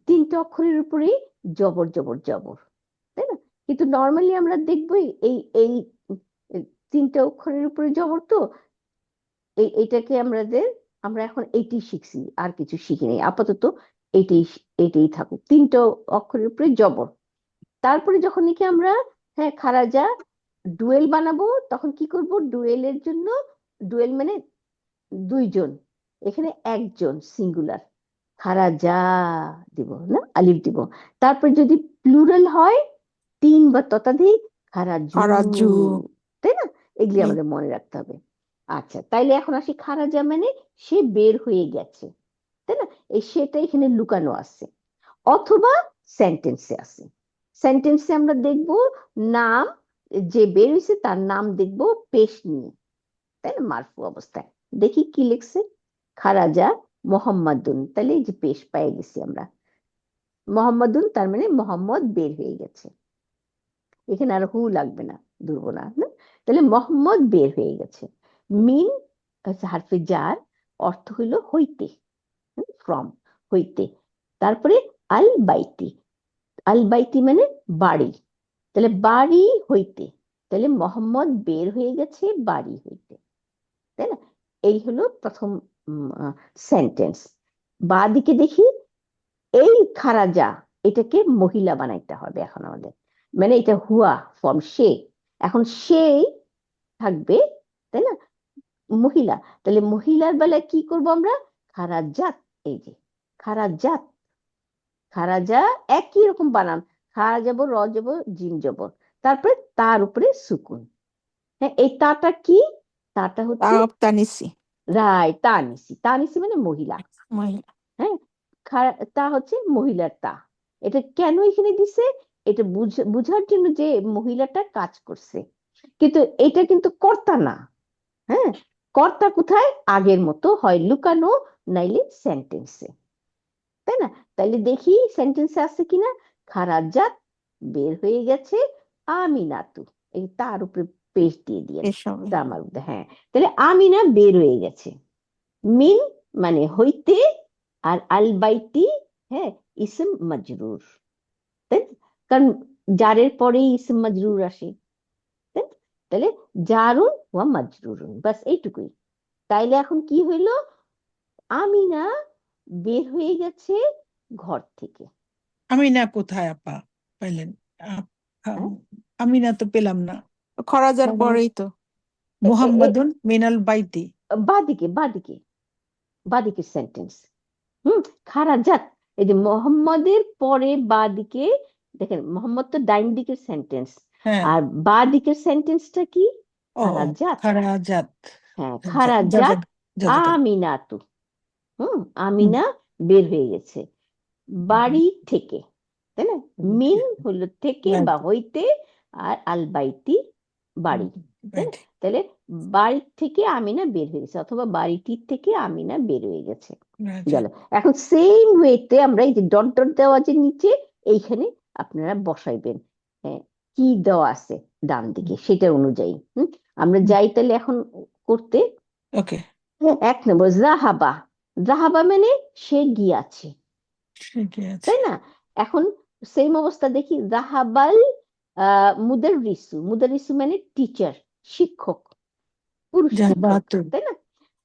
3টে অক্ষরের উপরেই জবর জবর জবর, তাই না? কিন্তু নর্মালি আমরা দেখবো এই এই 3টে অক্ষরের উপরে জবর, তো এইটাকে আমরা এখন এইটাই শিখছি, আর কিছু শিখি নাই আপাতত। এইটাই এইটাই থাকুক, 3টে অক্ষরের উপরে জবর। তারপরে যখন নাকি আমরা, হ্যাঁ, খারাজা ডুয়েল বানাবো, তখন কি করব? ডুয়েলের জন্য, ডুয়েল মানে 2জন, এখানে একজন, সিঙ্গুলার, খারাজা দিব, না, আলিফ দিব। তারপর যদি প্লুরাল হয়, 3 বা ততোধিক, খারাজু, আরাজু, তাই না? এগুলি হুম, আমাদের মনে রাখতে হবে। আচ্ছা, তাইলে এখন আসি খারাজা মানে সে বের হয়ে গেছে, তাই না? এই সেটা এখানে লুকানো আছে, অথবা সেন্টেন্সে আছে। সেন্টেন্সে আমরা দেখব নাম, যে বের হয়েছে তার নাম দেখব পেশ নিয়ে, তাই না, মারফু অবস্থায়। দেখি কি লিখছে, খারাজা মোহাম্মদুন, তাহলে এই যে পেশ পেয়ে গেছি আমরা, মোহাম্মদুন, তার মানে মোহাম্মদ বের হয়ে গেছে। এখানে আর হু লাগবে না, ধরবো না, না? তাহলে মোহাম্মদ বের হয়ে গেছে। মিন হচ্ছে হারফে জার, অর্থ হইলো হইতে, ফ্রম, হইতে। তারপরে আল বাইতি, আল বাইতি মানে বাড়ি, তাহলে বাড়ি হইতে, তাহলে মোহাম্মদ বের হয়ে গেছে বাড়ি হইতে, তাই না? এই হলো প্রথম সেন্টেন্স। বা দিকে দেখি, এই খারাজা, এটাকে মহিলা বানাইতে হবে এখন আমাদের, মানে এটা হুয়া ফর্ম, সে, এখন সেই থাকবে, তাই না, মহিলা। তাহলে মহিলার বেলায় কি করব আমরা? খারাজাত, এই যে খারাজাত, খারাজা একই রকম বানান, খা যাব, র যাব, জিম যাব, তারপরে তার উপরে সুকুন। হ্যাঁ, এই তাটা কি? তাটা হচ্ছে তানিসি, রায়, তানিসি, তানিসি মানে মহিলা। মহিলা। হ্যাঁ, তা হচ্ছে মহিলার তা। এটা কেন এখানে দিছে? এটা বুঝার জন্য যে মহিলাটা কাজ করছে, কিন্তু এটা কিন্তু কর্তা না। হ্যাঁ, কর্তা কোথায়? আগের মতো হয় লুকানো, নাইলে সেন্টেন্সে, তাই না? তাইলে দেখি সেন্টেন্সে আছে কিনা। খারাজাত, বের হয়ে গেছে আমিনাতু, এই তার উপরে পেশ দিয়ে দিয়েন, বেশ হবে। গ্রামার মধ্যে। হ্যাঁ, তাহলে আমিনা বের হয়ে গেছে। মিন মানে হইতে, আর আল বাইতি, হ্যাঁ, ইসম মজরুর, তাই না? কারণ জারের পরেই ইসম মজরুর আসে, তাই না? তাহলে জারুন ওয়া মজরুরুন, বাস এইটুকুই। তাইলে এখন কি হইলো? আমিনা বের হয়ে গেছে ঘর থেকে। আমিনা কোথায় আপা পাইলেন? আপ- হ্যাঁ, আমিনা তো পেলাম না, খরাজার মানে পরেই তো এ এ এ মুহাম্মাদুন মিনাল বাইতি। বাদিকে, বাদিকে, বাদিকে সেন্টেন্স। খারাজাত, এই যে মোহাম্মদের পরে বাদিকে, দেখেন মোহাম্মদ তো ডাইন দিকের সেন্টেন্স, হ্যাঁ। আর বাদিকের সেন্টেন্সটা কি? ও, খারাজাত। খারাজাত। হ্যাঁ, যা যা খারাজাত যা যা আমিনাতু। হুম, আমিনা বের হয়ে গেছে বাড়ি থেকে, তাই না? মিন হলো থেকে বা বাইতি, হইতে, আর আল বাইতি বাড়ি, তাই না? বাইতি। তাহলে বাড়ি থেকে আমিনা বের হয়ে গেছে, অথবা বাড়িটির থেকে আমিনা বের হয়ে গেছে। রাজা। গেল। এখন সেম ওয়েতে আমরা এই যে ডট ডট দেওয়া যে নিচে, এইখানে আপনারা বসাইবেন। হ্যাঁ, কি দেওয়া আছে ডান দিকে সেটা অনুযায়ী আমরা যাই তাহলে এখন করতে। ওকে, হ্যাঁ, 1 নম্বর জাহাবা, জাহাবা মানে সে গিয়াছে, ঠিকই আছে। তাই না? এখন সেম অবস্থা দেখি, জাহাবাল মুদাররিসু, মুদাররিসু মানে টিচার, শিক্ষক, পুরুষ শিক্ষক, জাবাতু, তাই না?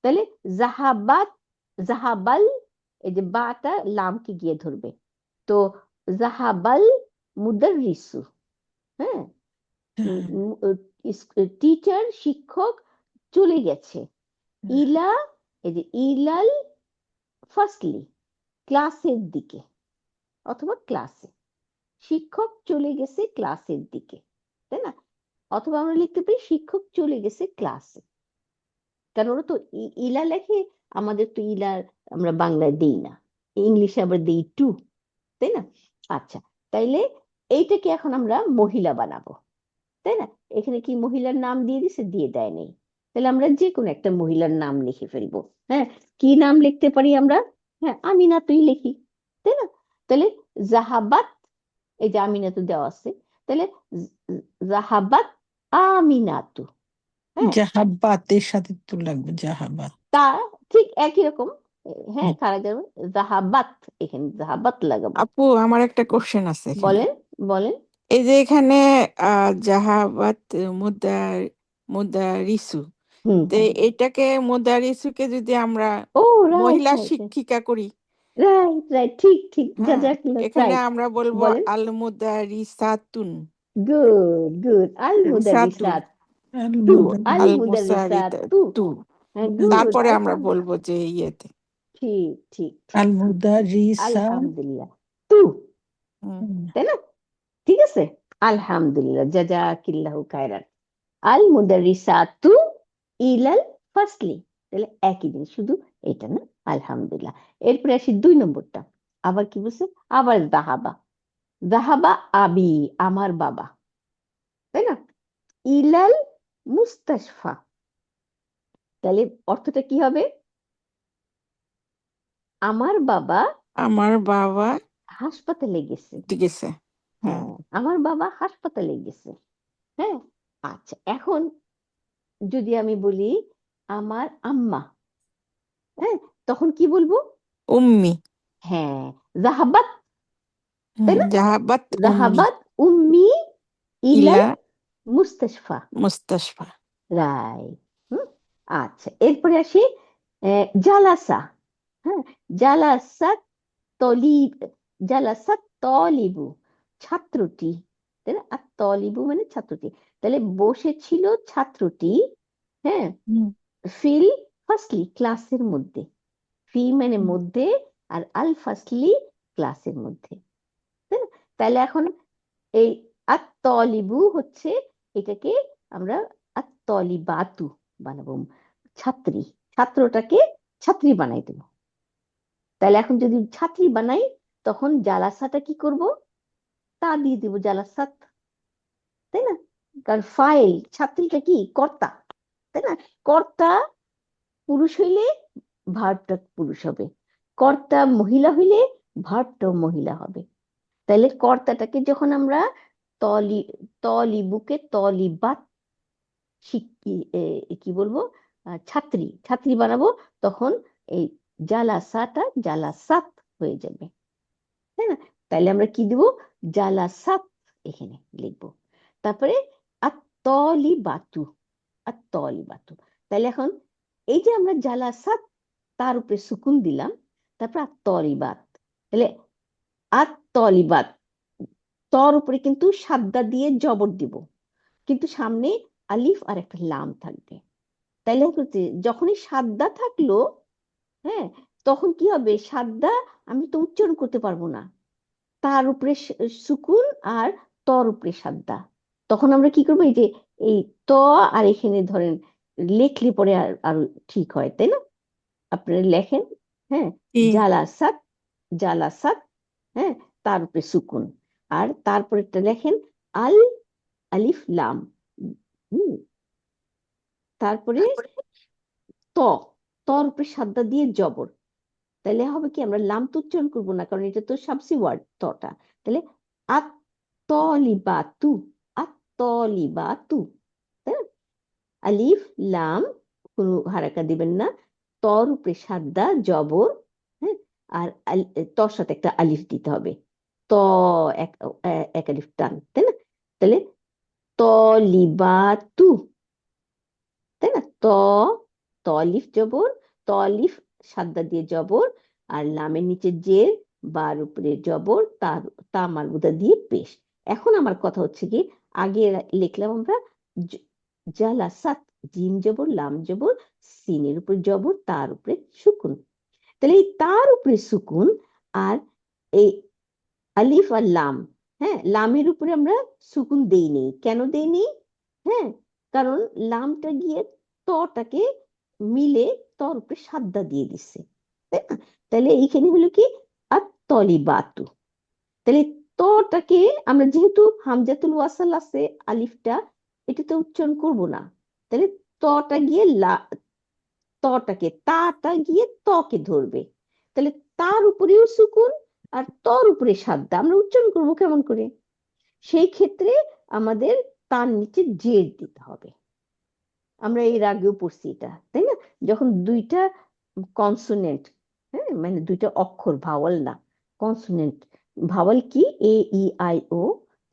তাহলে জাহাবাত, জাহাবাল, এই যে বাটা লামকে গিয়ে ধরবে, তো জাহাবাল মুদাররিসু, হ্যাঁ, টিচার, শিক্ষক চলে গেছে, ইলা, এই যে ইলাল ফাসলি, ক্লাসের দিকে, অথবা ক্লাসে, শিক্ষক চলে গেছে ক্লাসের দিকে, তাই না? অথবা আমরা লিখতে পারি শিক্ষক চলে গেছে ক্লাসে, কারণ ওরা তো ইলা লেখে, আমাদের তো ইলা আমরা বাংলায় দেই না, ইংলিশে আবার দেই টু, তাই না? আচ্ছা, তাইলে এইটাকে এখন আমরা মহিলা বানাবো, তাই না? এখানে কি মহিলার নাম দিয়ে দিছে? দিয়ে দেয় নেই। তাহলে আমরা যে কোনো একটা মহিলার নাম লিখে ফেলবো। হ্যাঁ, কি নাম লিখতে পারি আমরা? হ্যাঁ, আমিনা তুই লিখি, তাই না? তাহলে জাহাবাত, এই যে আমিনাতু দেওয়া আছে, তাহলে জাহাবাত আমিনাতু। হ্যাঁ, জাহাবাতের সাথে তো লাগবে জাহাবাত। তা ঠিক একই রকম। হ্যাঁ, হুম। খারা যাবে, জাহাবাত, এখানে জাহাবাত লাগাবো। আপু, আমার একটা কোশ্চেন আছে এখানে। বলেন, বলেন। এই যে এখানে জাহাবাত, মুদার মুদারিসু, হুম, তো এটাকে মুদারিসুকে যদি আমরা ও রাইট, মহিলা রাইট, শিক্ষিকা করি, রাইট, রাইট, ঠিক, ঠিক, হ্যাঁ, জাজাকাল্লাহ, এখানে রাইট। আমরা বলবো বলেন। আল মুদারিসাতুন। গুড, গুড, আল রিসাতুন, মুদারিসাত তু, আল আল মুদারিসাত মুসারিতা তু। তু। হ্যাঁ, গুড, তারপরে আমরা আলহামদুলিল্লাহ, বলবো যে ইয়েতে ঠিক, ঠিক, আল ঠিক, মুদারিসা। আলহামদুলিল্লাহ তু, তাই না? ঠিক আছে, আলহামদুলিল্লাহ, জাজাকিল্লাহু খায়রান। আল মুদারিসাতু ইলাল ফাসলি, তাহলে একই জিনিস, শুধু এটা না, আলহামদুলিল্লাহ। এরপরে আসি 2 নম্বরটা, আবার কি বলছে? আবার জাহাবা, জাহাবা আবি, আমার বাবা, তাই না? ইলাল মুস্তাশফা, তাহলে অর্থটা কি হবে? আমার বাবা আমার বাবা হাসপাতালে গেছে, ঠিক আছে। হ্যাঁ। আমার বাবা হাসপাতালে গেছে। হ্যাঁ, আচ্ছা, এখন যদি আমি বলি আমার আম্মা, হ্যাঁ, তখন কি বলবো? উম্মি। হ্যাঁ, জাহাবাত, তাই না? জাহাবাত উম্মি জাহাবাত উম্মি ইলাল ইলা মুস্তাশফা। মুস্তাশফা। রাইট। আচ্ছা, এরপরে আসি জালাসা। হ্যাঁ, জালাসা তলিব, জালাসা তলিবু, ছাত্রটি, তাই না? আর তলিবু মানে ছাত্রটি, তাহলে বসেছিল ছাত্রটি। হ্যাঁ, হুম। ফিল ফাসলি, ক্লাসের মধ্যে। ফি মানে হুম। মধ্যে, আর আল ফাসলি ক্লাসের মধ্যে, তাই না? তাহলে এখন এই আত-তলিবু হচ্ছে, এটাকে আমরা আত-তলিবাতু বানাবো, ছাত্রী, ছাত্রটাকে ছাত্রী বানাই দেবো। তাহলে এখন যদি ছাত্রী বানাই, তখন জালাসাটা কি করব? তা দিয়ে দিব, জালাসাত, তাই না? কারণ ফাইল, ছাত্রীটা কি কর্তা, তাই না? কর্তা পুরুষ হইলে ভার্বটা পুরুষ হবে, কর্তা মহিলা হইলে ভার্বটাও মহিলা হবে। তাহলে কর্তাটাকে যখন আমরা তলি, তলিবুকে তলিবাত শিক্ষি কি বলবো, ছাত্রী, ছাত্রী বানাবো, তখন এই জালাসাটা জালাসাত হয়ে যাবে, তাই না? তাহলে আমরা কি দিব? জালাসাত এখানে লিখবো। তারপরে আত-তলিবাতু, আত-তলিবাতু। তাহলে এখন এই যে আমরা জালাসাত, তার উপরে সুকুন দিলাম, তারপর আত-তলিবাত, তাহলে আত-তলিবাত, তর উপরে কিন্তু সাদ্দা দিয়ে জবর দিব, কিন্তু সামনে আলিফ আর একটা লাম থাকবে। তাইলে হচ্ছে যখনই সাদ্দা থাকলো, হ্যাঁ, তখন কি হবে? সাদ্দা আমি তো উচ্চারণ করতে পারবো না, তার উপরে সুকুন আর তর উপরে সাদ্দা। তখন আমরা কি করবো? এই যে এই ত, আর এখানে ধরেন লেখলে পরে আর আরো ঠিক হয়, তাই না? আপনারা লেখেন, হ্যাঁ, কি? জালাসাত, জালাসাত, হ্যাঁ, তার উপরে সুকুন, আর তারপরে একটা লেখেন আল, আলিফ লাম, হুম, তারপরে ত, তর উপরে সাদ্দা দিয়ে জবর। তাহলে হবে কি? আমরা লাম তো উচ্চারণ করবো না, কারণ এটা তো সাবসি ওয়ার্ড তটা। তাহলে আত-তলিবাতু, আত-তলিবাতু, তাই না? আলিফ লাম, কোনো হারাকা দিবেন না, তর উপরে সাদ্দা জবর, হ্যাঁ, আর তর সাথে একটা আলিফ দিতে হবে, ত, এক, এক আলিফ টান, তাই না? তাহলে তলিবাতু, তাই না? তলিফ জবর, তলিফ সাদ্দা দিয়ে জবর, আর লামের নিচে জের, বার উপরে জবর, তার তা মারবুদা দিয়ে পেশ। এখন আমার কথা হচ্ছে কি, আগে লিখলাম আমরা জালাসাত, জিম জবর, লাম জবর, সিনের উপর জবর, তার উপরে সুকুন। তাহলে এই তার উপরে সুকুন, আর এই আলিফ আর লাম, হ্যাঁ, লামের উপরে আমরা সুকুন দেই নেই, কেন দেই নেই? হ্যাঁ, কারণ লামটা গিয়ে তটাকে মিলে তর উপরে সাদ্দা দিয়ে দিচ্ছে, তাই না? তাহলে এইখানে হলো কি আত-তলিবাতু। তাহলে তটাকে আমরা যেহেতু হামজাতুল ওয়াসাল আছে, আলিফটা, এটা তো উচ্চারণ করব না, তাহলে তটা গিয়ে তটাকে, তাটা গিয়ে তকে ধরবে। তাহলে তার উপরেও সুকুন আর তর উপরে সাদ্দা, আমরা উচ্চারণ করবো কেমন করে? সেই ক্ষেত্রে আমাদের তার নিচে জের দিতে হবে। আমরা এর আগেও পড়ছি এটা, তাই না? যখন দুইটা কনসোনেন্ট, হ্যাঁ, মানে দুইটা অক্ষর, ভাওয়াল না, কনসোনেন্ট। ভাওয়াল কি? এ, ই, আই, ও,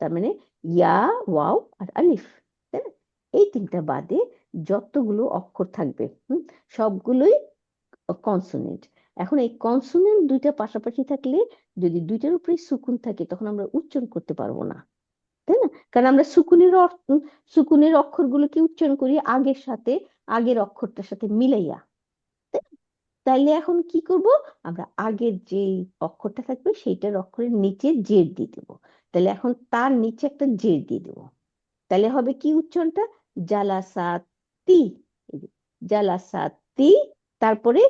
তার মানে ইয়া, ওয়াও আর আলিফ, তাই না? এই তিনটা বাদে যতগুলো অক্ষর থাকবে, সবগুলোই কনসোনেন্ট। এখন এই কনসোনেন্ট দুইটা পাশাপাশি থাকলে, যদি দুইটার উপরে সুকুন থাকে, তখন আমরা উচ্চারণ করতে পারবো না, তাই না? কারণ আমরা সুকুনের সুকুনের অক্ষরগুলোকে উচ্চারণ করি আগের সাথে, আগের অক্ষরটার সাথে মিলাইয়া, তাই না? তাইলে এখন কি করব? আমরা আগের যে অক্ষরটা থাকবে সেইটার অক্ষরের নিচে জের দিয়ে দেবো। তাহলে এখন তার নিচে একটা জের দিয়ে দেবো। তাহলে হবে কি উচ্চারণটা? জালাসাতি, এই যে জালাসাতি, তারপরে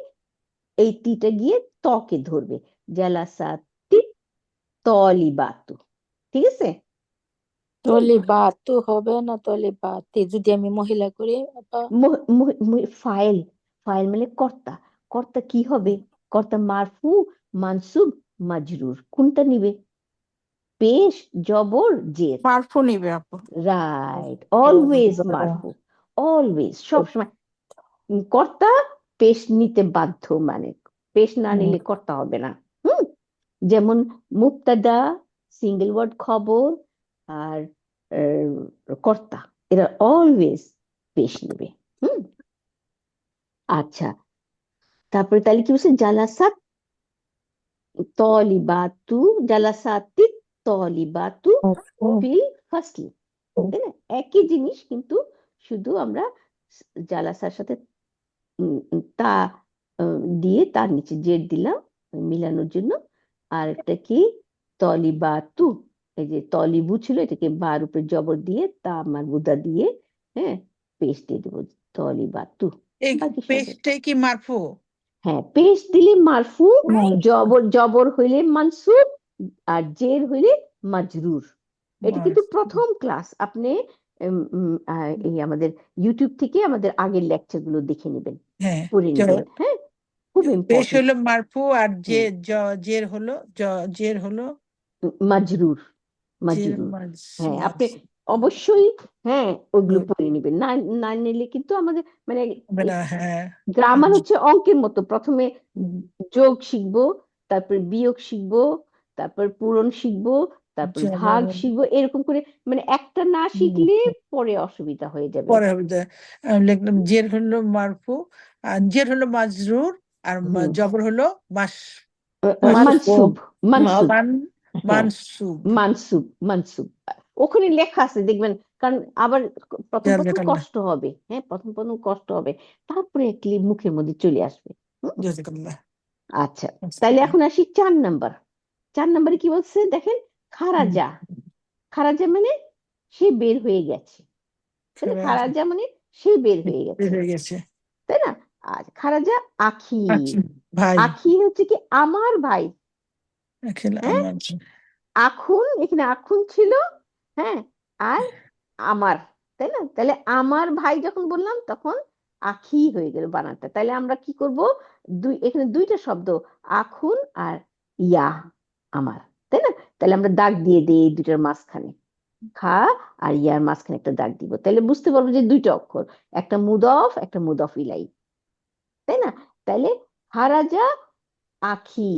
এই টিটা গিয়ে তকে ধরবে, জালাসাতি তলিবাতু, ঠিক আছে? হুম, তলিবাতু হবে না, তলিবাতি যদি আমি মহিলা করি আপা? ফাইল, ফাইল মানে কর্তা, কর্তা কি হবে? কর্তা মারফু, মানসুব, মাজরুর, কোনটা নিবে? পেশ জবর জের। মারফু নিবে আপু। রাইট, অলওয়েজ মারফু, অলওয়েজ, সবসময়। কর্তা পেশ নিতে বাধ্য, মানে পেশ না নিলে কর্তা হবে না। হুম, যেমন মুবতাদা, সিঙ্গেল ওয়ার্ড খবর, আর কর্তা, এরা অলওয়েজ পেশ নেবে। হুম, আচ্ছা, তারপরে তাহলে কি বলছে, জালাসাত তলিবাতু, জালাসাতিত তলিবাতু ফিল ফাসলি, তাই না? একই জিনিস, কিন্তু শুধু আমরা জালাসার সাথে তা দিয়ে তার নিচে জেড দিলাম মিলানোর জন্য। আর একটা কি, তলিবাতু, এই যে তলিবু ছিল, এটাকে বার উপরে জবর দিয়ে তা মারবুদা দিয়ে, হ্যাঁ, পেশ দিয়ে দেবো, তলিবাতু। এই বাকি সব পেশটাই কি মারফু? হ্যাঁ, পেশ দিলে মারফু, জবর জবর হইলে মানসুব, আর জের হইলে মাজরুর। এটা কিন্তু প্রথম ক্লাস, আপনি এই আমাদের ইউটিউব থেকে আমাদের আগের লেকচার গুলো দেখে নেবেন, হ্যাঁ, পড়ে নেবেন। হ্যাঁ, খুব পেশ ইম্পর্টেন্ট। হলো মারফু, আর জের হলো জের হলো মাজরুর, জের মাজরুর। হ্যাঁ, আপনি অবশ্যই, হ্যাঁ, ওগুলো পড়ে নেবেন, না না নিলে কিন্তু আমাদের মানে হ্যাঁ, গ্রামার হচ্ছে অঙ্কের মতো, প্রথমে যোগ শিখবো, তারপর বিয়োগ শিখবো, তারপর পূরণ শিখবো, তারপর ভাগ শিখবো, এরকম করে, মানে একটা না শিখলে পরে অসুবিধা হয়ে যাবে। পরে হবে লিখলাম জের হলো মারফু, আর জের হলো মাজরুর, আর জবর হলো মানসুব, মানসুব, হ্যাঁ, মানসুব। মানসুব, মানসুব, ওখানে লেখা আছে দেখবেন, কারণ আবার প্রথম প্রথম কষ্ট হবে, হ্যাঁ, প্রথম প্রথম কষ্ট হবে, তারপরে একলি মুখের মধ্যে চলে আসবে। আচ্ছা, তাইলে এখন আসি 4 নাম্বার। 4 নাম্বারে কি বলছে দেখেন, খারাজা। খারাজা মানে সে বের হয়ে গেছে, তাই না? খারাজা মানে সে বের হয়ে গেছে, তাই না? আর খারাজা আখি, ভাই, আখি হচ্ছে কি আমার ভাই, হ্যাঁ, আখুন, এখানে আখুন ছিল, হ্যাঁ, আর আমার, তাই না? তাহলে আমার ভাই যখন বললাম তখন আখি হয়ে গেল বানানটা। তাহলে আমরা কি করব, এখানে দুইটা শব্দ, আখুন আর ইয়া, আমার, তাই না? তাহলে আমরা দাগ দিয়ে দিই এই দুটার মাঝখানে, খা আর ইয়ার মাঝখানে একটা দাগ দিব, তাহলে বুঝতে পারবো যে দুইটা অক্ষর, একটা মুদফ, একটা মুদফ ইলাই, তাই না? তাহলে হারাজা আখি,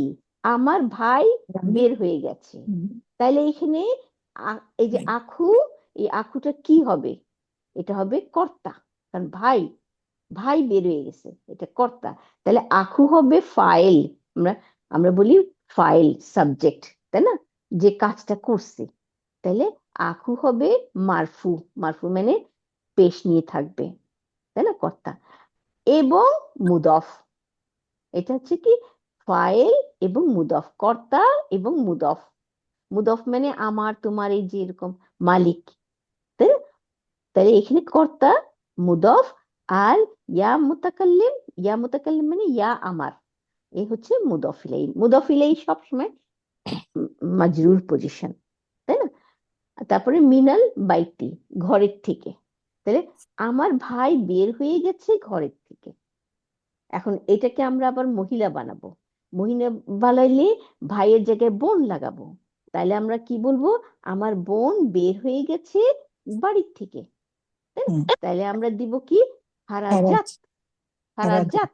আমার ভাই বের হয়ে গেছে। তাইলে এখানে এই যে আখু, এই আখুটা কি হবে, এটা হবে কর্তা, কারণ ভাই, ভাই বের হয়ে গেছে, এটা কর্তা। তাহলে আখু হবে ফাইল, আমরা আমরা বলি ফাইল, সাবজেক্ট, তাই না, যে কাজটা করছে। তাহলে আখু হবে মারফু, মারফু মানে পেশ নিয়ে থাকবে, তাই না, কর্তা। এবং মুদফ, এটা হচ্ছে কি ফাইল এবং মুদফ, কর্তা এবং মুদফ। মুদফ মানে আমার তোমার, এই যে এরকম মালিক, তাই না? তাহলে এখানে কর্তা, মুদফ, আর ইয়া মুতাকাল্লিম, ইয়া মুতাকাল্লিম মানে ইয়া আমার, এই হচ্ছে মুদফ ইলাইহি। মুদফ ইলাইহি সবসময় মাজরুর পজিশন, তাই না? তারপরে মিনাল বাইতি, ঘরের থেকে। তাহলে আমার ভাই বের হয়ে গেছে ঘরের থেকে। এখন এটাকে আমরা আবার মহিলা বানাবো, মহিলা বানাইলে ভাইয়ের জায়গায় বোন লাগাবো, তাহলে আমরা কি বলবো, আমার বোন বের হয়ে গেছে বাড়ির থেকে, তাই না? তাহলে আমরা দিব কি, খারাজাত, খারাজাত,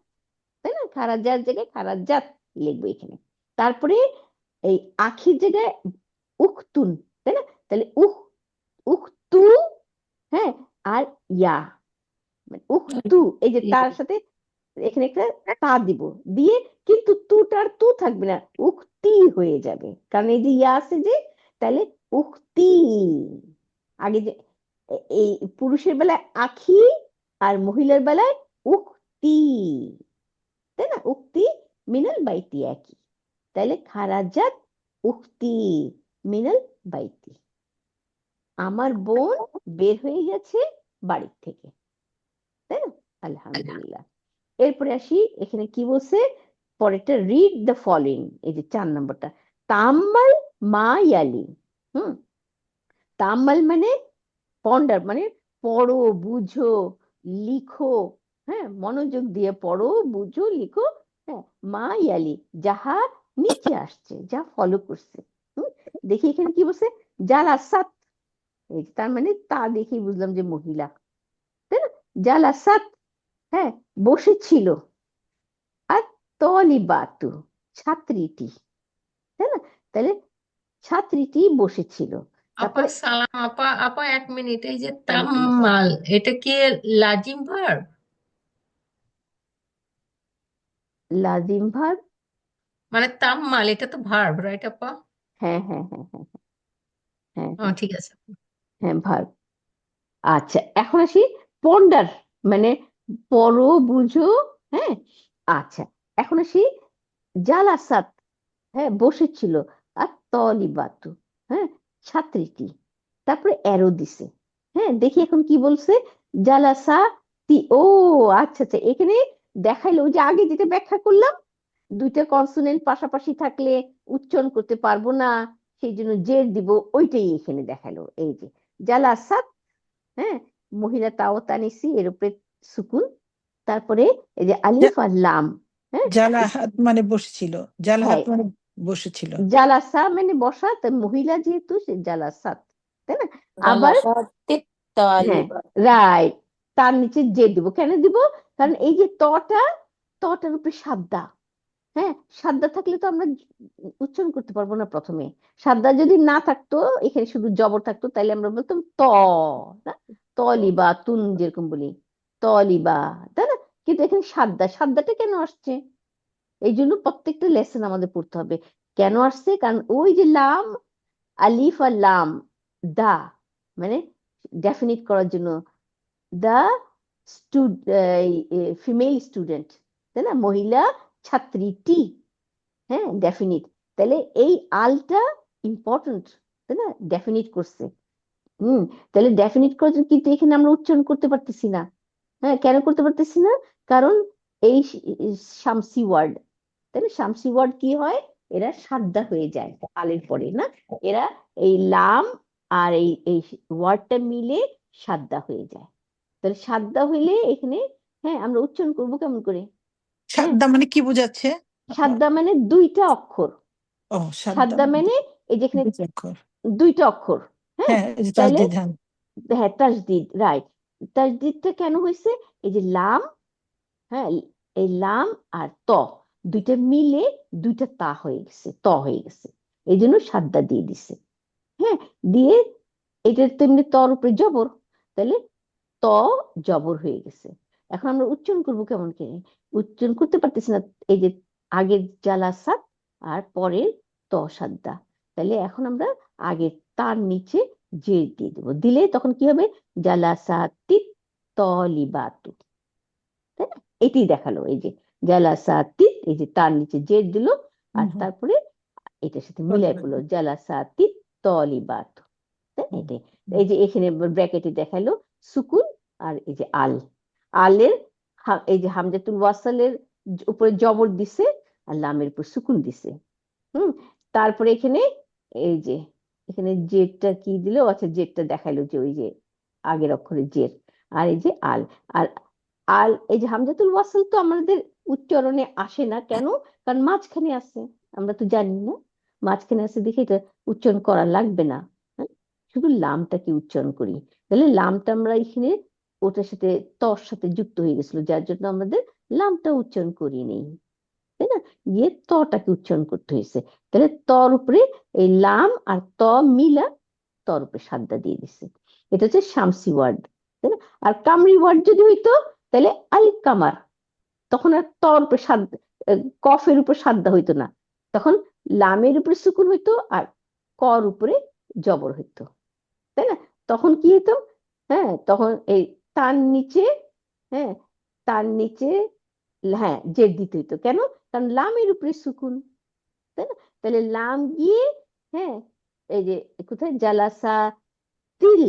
তাই না? খারাজার জায়গায় খারাজাত লিখবো এখানে। তারপরে এই আখির জায়গায় উখতুন, তাই না? তাহলে উখতু, হ্যাঁ, আর ইয়া, মানে উখতু, এই যে তার সাথে এখানে একটা তা দিব, দিয়ে কিন্তু তুটার তু থাকবে না, উক্তি হয়ে যাবে, কারণ এই যে ইয়া আছে যে, তাহলে উক্তি, আগে যে এই পুরুষের বেলায় আখি আর মহিলার বেলায় উক্তি, তাই না? উক্তি মিনাল বাইতি একই, তাহলে খারাজাত উক্তি মিনাল বাইতি, আমার বোন বের হয়ে গেছে বাড়ির থেকে, তাই না? আলহামদুলিল্লাহ। এরপরে আসি, এখানে কি বলছে পরেরটা, রিড দ্য ফলোইং, এই যে 4 নম্বরটা, তাম্মাল মা ইয়ালি। হুম, তাম্মাল মানে পন্ডার, মানে পড়ো, বুঝো, লিখো, হ্যাঁ, মনোযোগ দিয়ে পড়ো, বুঝো, লিখো, হ্যাঁ, মা ইয়ালি, যাহা নিচে আসছে, যা ফলো করছে। দেখি এখানে কি বলছে, জালাসাত, এই তার মানে তা দেখেই বুঝলাম যে মহিলা, তাই না? জালাসাত, হ্যাঁ, বসেছিল। আর তলিবাতু, ছাত্রীটি, তাই না? তাহলে ছাত্রীটি বসেছিল। আপা তারপরে সালাম, আপা আপা 1 মিনিট, এই যে ওয়ালাইকুম আসসালাম। তাম্মাল, এটা কি লাজিম ভার্ব? লাজিম ভার্ব, মানে তাম্মাল এটা তো ভার্ব, রাইট আপা? হ্যাঁ হ্যাঁ হ্যাঁ হ্যাঁ হ্যাঁ ও হ্যাঁ ঠিক আছে। হ্যাঁ ভার্ব। আচ্ছা, এখন আসি পন্ডার, মানে পড়ো, বুঝো, হ্যাঁ। আচ্ছা, এখন আসি জালাসাত, হ্যাঁ, বসেছিল। আর তলিবাতু, হ্যাঁ, ছাত্রীটি। তারপরে অ্যারো দিছে, হ্যাঁ, দেখি এখন কি বলছে, জালাসা তি, ও আচ্ছা আচ্ছা, এখানে দেখাইলো ওই যে আগে যেটা ব্যাখ্যা করলাম, দুইটা কনসোনেন্ট পাশাপাশি থাকলে উচ্চারণ করতে পারবো না, সেই জন্য জের দিব, ওইটাই এখানে দেখালো। এই যে জালাসাত, হ্যাঁ, মহিলা তাও তানিসি এর উপরে সুকুন। তারপরে এই যে আলিফ আর লাম, হ্যাঁ, জালাহাত মানে বসেছিল, জালাহাত হ্যাঁ, মানে বসেছিল। জালাসা মানে বসা, তাই মহিলা যেহেতু সে জালাসাত, তাই না? আবার জালাসাতিত হ্যাঁ, তালিবা। রাইট, তার নিচে যে দিব, কেন দিব? কারণ এই যে তটা, তটার উপরে সাদ্দা, হ্যাঁ, সাদ্দা থাকলে তো আমরা উচ্চারণ করতে পারবো না প্রথমে। সাদ্দা যদি না থাকতো, এখানে শুধু জবর থাকতো, তাইলে আমরা বলতাম ত, না? তলিবা তুন যেরকম বলি, তলিবা, তাই না? কিন্তু এখানে সাদ্দা, সাদ্দাটা কেন আসছে? এই জন্য প্রত্যেকটা লেসন আমাদের পড়তে হবে কেন আসছে। কারণ ওই যে লাম, আলিফ আর লাম, দা, মানে ডেফিনিট করার জন্য, দা ফিমেল স্টুডেন্ট, তাই না, মহিলা ছাত্রীটি, হ্যাঁ, ডেফিনিট। তাহলে এই আলটা ইম্পর্টেন্ট, তাই না, ডেফিনিট করছে। হুম, তাহলে ডেফিনিট করার জন্য কিন্তু এখানে আমরা উচ্চারণ করতে পারতেছি না। হ্যাঁ, কেন করতে পারতেছি না? কারণ এই শামসি ওয়ার্ড, তাই না, শামসি ওয়ার্ড কি হয়, এরা সাদ্দা হয়ে যায় আলের পরে, না? এরা এই লাম আর এই এই ওয়ার্ডটা মিলে সাদ্দা হয়ে যায়। তাহলে সাদ্দা হইলে এখানে, হ্যাঁ, আমরা উচ্চারণ করবো কেমন করে? হ্যাঁ, সাদ্দা মানে কি বোঝাচ্ছে আপনার? সাদ্দা মানে দুইটা অক্ষর, ও, সাদ্দা সাদ্দা মানে মানে এই যেখানে দুই অক্ষর। দুইটা অক্ষর, হ্যাঁ। হ্যাঁ, এই যে তাহলে তাসদিদ, হ্যাঁ। হ্যাঁ, তাসদিদ, রাইট। তাসদিদটা কেন হয়েছে? এই যে লাম, হ্যাঁ, এই লাম আর ত দুইটা মিলে দুইটা তা হয়ে গেছে, ত হয়ে গেছে, এই জন্য সাদ্দা দিয়ে দিছে। হ্যাঁ, দিয়ে এটা তেমনি তর উপরে জবর, তাহলে ত জবর হয়ে গেছে। এখন আমরা উচ্চারণ করবো কেমন করে? উচ্চারণ করতে পারতেছি না, এই যে আগের জালাসাত আর পরের ত সাদ্দা। তাহলে এখন আমরা আগে তার নিচে জের দিয়ে দেবো, দিলে তখন কি হবে, জালাসাতিত তলিবাতু, তাই না? এটাই দেখালো, এই যে জালাসাতিত, এই যে তার নিচে জের দিল, আর হুম, হুম। তারপরে এটার সাথে মিলাই পড়লো, জালাসাতিত তলিবাতু, তাই না? এটাই, এই যে এখানে ব্র্যাকেটে দেখালো সুকুন, আর এই যে আল, আলের এই যে হামজাতুল ওয়াসালের উপরে জবর দিছে, আর লামের উপর সুকুন দিছে। হুম, তারপরে এখানে এই যে এখানে জেরটা কি দিল, আচ্ছা জেরটা দেখাইলো যে ওই যে আগের অক্ষরে জের, আর এই যে আল। আর আল, এই যে হামজাতুল ওয়াসাল তো আমাদের উচ্চারণে আসে না কেন? কারণ মাঝখানে আছে, আমরা তো জানি না, মাঝখানে আছে দেখে এটা উচ্চারণ করা লাগবে না। হ্যাঁ, শুধু লামটাকে উচ্চারণ করি। তাহলে লামটা আমরা এখানে ওটার সাথে, তর সাথে যুক্ত হয়ে গেছিল, যার জন্য আমাদের লামটা উচ্চারণ করি নেই, তাই না? গিয়ে তটাকে উচ্চারণ করতে হয়েছে। তাহলে তর উপরে এই লাম আর ত মিলা তর উপরে সাদ্দা দিয়ে দিছে। এটা হচ্ছে শামসি ওয়ার্ড, তাই না? আর কামরি ওয়ার্ড যদি হইতো, তাহলে আল কামার, তখন আর তর উপরে সাদ্দা, কফের উপর সাদ্দা হইতো না, তখন লামের উপরে সুকুন হইতো আর কর উপরে জবর হইতো, তাই না? তখন কি হইতো, হ্যাঁ, তখন এই তার নিচে, হ্যাঁ, তার নিচে, হ্যাঁ, জের দিতে হইতো কেন? কারণ লামের উপরে সুকুন, তাই না? তাহলে লাম গিয়ে, হ্যাঁ, এই যে কোথায় জালাসা তিল,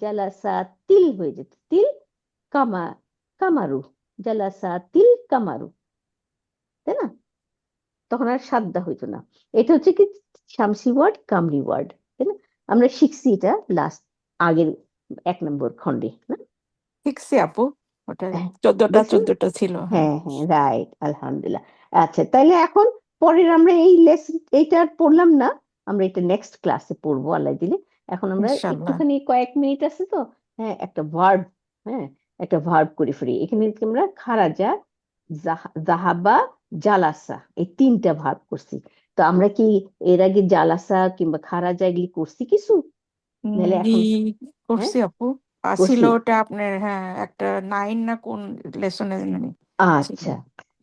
জালাসা তিল হয়ে যেত, তিল কামা, কামারু, জালাসা তিল কামারু, তাই না? তখন আর সাদ্দা হইতো না। এটা হচ্ছে কি শামসি ওয়ার্ড, কামরি ওয়ার্ড, তাই না? আমরা শিখছি এটা লাস্ট, আগের 1 নম্বর খণ্ডে, না? শিখছি আপু, ওটা হ্যাঁ, 14টা দেখছেন? 14টা ছিল, হ্যাঁ। হ্যাঁ হ্যাঁ, রাইট, আলহামদুলিল্লাহ। আচ্ছা, তাহলে এখন পরের আমরা এই লেসন এইটা আর পড়লাম না, আমরা এটা নেক্সট ক্লাসে পড়বো আল্লাহ দিলে। এখন আমরা ইনশাল্লাহ। একটুখানি কয়েক মিনিট আছে তো, হ্যাঁ একটা ভার্ব, হ্যাঁ একটা ভার্ব করে ফেলি। এখানে আমরা খারাজা, জাহাবা, জালাসা এই 3টা ভার্ব করছি। তো আমরা কি এর আগে জালাসা কিংবা খারাজা এগুলি করছি কিছু? নাহলে জি এখন হ্যাঁ করছি আপু। ছিল করছি। ওটা আপনার, হ্যাঁ একটা 9 না কোন লেসনে ছিল। আচ্ছা,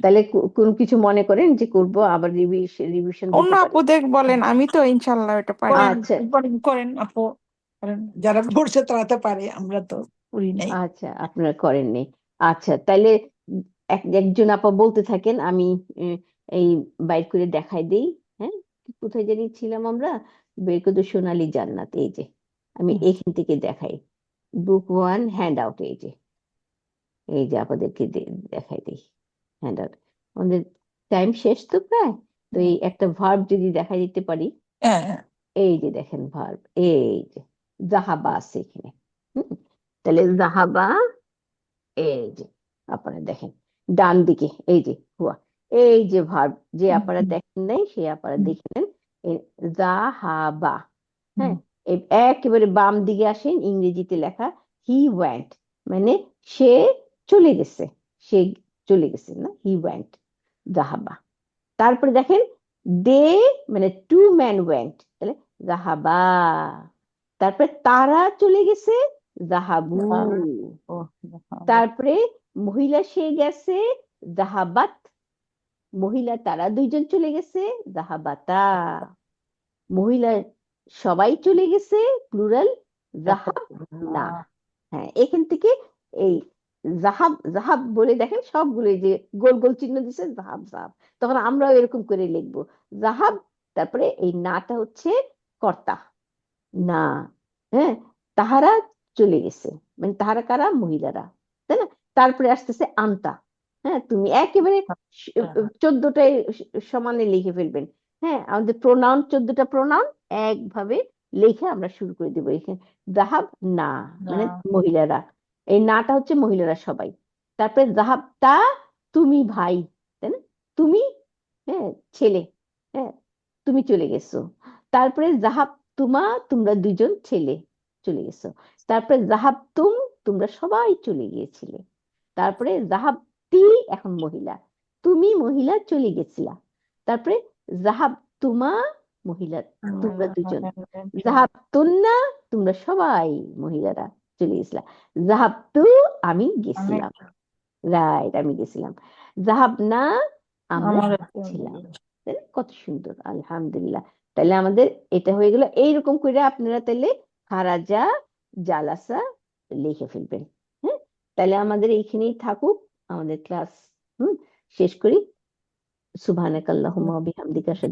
তাহলে কোন কিছু মনে করেন যে করব, আবার রিভিশন অন্য দিতে পারি? আপুদের বলেন, আমি তো ইনশাল্লাহ এটা পারি। করেন আচ্ছা করেন করেন আপু, করেন। যারা পড়ছে তারা তো পারে, আমরা তো করি নাই। আচ্ছা, আপনারা করেননি। আচ্ছা তাহলে একজন আপা বলতে থাকেন, আমি আহ, এই বাইর করে দেখাই দেই। হ্যাঁ, কোথায় জানি ছিলাম আমরা, বের করে তো সোনালী জান্নাত, এই যে আমি এখান থেকে দেখাই। বুক 1 হ্যান্ড আউট, এই যে আপনাদেরকে দেখাই দিই হ্যান্ড আউট। আমাদের টাইম শেষ তো প্রায়, তো এই একটা ভার্ব যদি দেখাই দিতে পারি। হ্যাঁ হ্যাঁ। এই যে দেখেন ভার্ব, এই যে জাহাবা আছে এখানে। হুম, তাহলে জাহাবা, এই যে আপনারা দেখেন ডান দিকে এই যে হুয়া, এই যে ভার্ব, যে আপনারা দেখেন নাই সেই আপনারা দেখে নেন। জাহাবা, হ্যাঁ একেবারে বাম দিকে আসেন, ইংরেজিতে লেখা হি ওয়েন্ট, মানে সে চলে গেছে, সে চলে গেছে না, হি ওয়েন্ট, জাহাবা। তারপরে দেখেন দে, মানে 2 men ওয়েন্ট, তাহলে জাহাবা। তারপরে তারা চলে গেছে, জাহাবু। তারপরে মহিলা সে গেছে, জাহাবাত। মহিলা তারা 2জন চলে গেছে, জাহাবাতা। মহিলা সবাই চলে গেছে, প্লুরাল, জাহাব না। হ্যাঁ এখান থেকে এই জাহাব জাহাব বলে দেখেন সবগুলো এই যে গোল গোল চিহ্ন দিচ্ছে, জাহাব জাহাব, তখন আমরাও এরকম করে লিখবো জাহাব। তারপরে এই নাটা হচ্ছে কর্তা, না, হ্যাঁ তাহারা চলে গেছে, মানে তাহারা কারা, মহিলারা, তাই না? তারপরে আসতেছে আন্তা, হ্যাঁ তুমি একেবারে 14টাই সমানে লিখে ফেলবেন। হ্যাঁ আমাদের প্রোনাউন 14টা প্রোনাউন একভাবে লিখে আমরা শুরু করে দেবো। এখানে জাহাব না, মানে মহিলারা, এই নাটা হচ্ছে মহিলারা সবাই। তারপরে জাহাব তা, তুমি ভাই, তাই না, তুমি, হ্যাঁ ছেলে, হ্যাঁ তুমি চলে গেছো। তারপরে জাহাব তুমা, তোমরা 2জন ছেলে চলে গেছো। তারপরে জাহাব তুম, তোমরা সবাই চলে গিয়েছিলে। তারপরে জাহাব তি, এখন মহিলা, তুমি মহিলা চলে গেছিলা। তারপরে জাহাব তুমা, মহিলা তোমরা 2জন। জাহাব তুন্না, তোমরা সবাই মহিলারা চলে গেছিলা। জাহাব তু, আমি গেছিলাম, রাইট আমি গেছিলাম। জাহাব না, আমরা ছিলাম। তাই না? কত সুন্দর, আলহামদুলিল্লাহ। তাহলে আমাদের এটা হয়ে গেল। এইরকম করে আপনারা তাহলে খারাজা, জালাসা লিখে ফেলবেন। হ্যাঁ, তাহলে আমাদের এইখানেই থাকুক আমাদের ক্লাস। শেষ করি। সুবহানাকাল্লাহুম্মা ওয়া বিহামদিকা।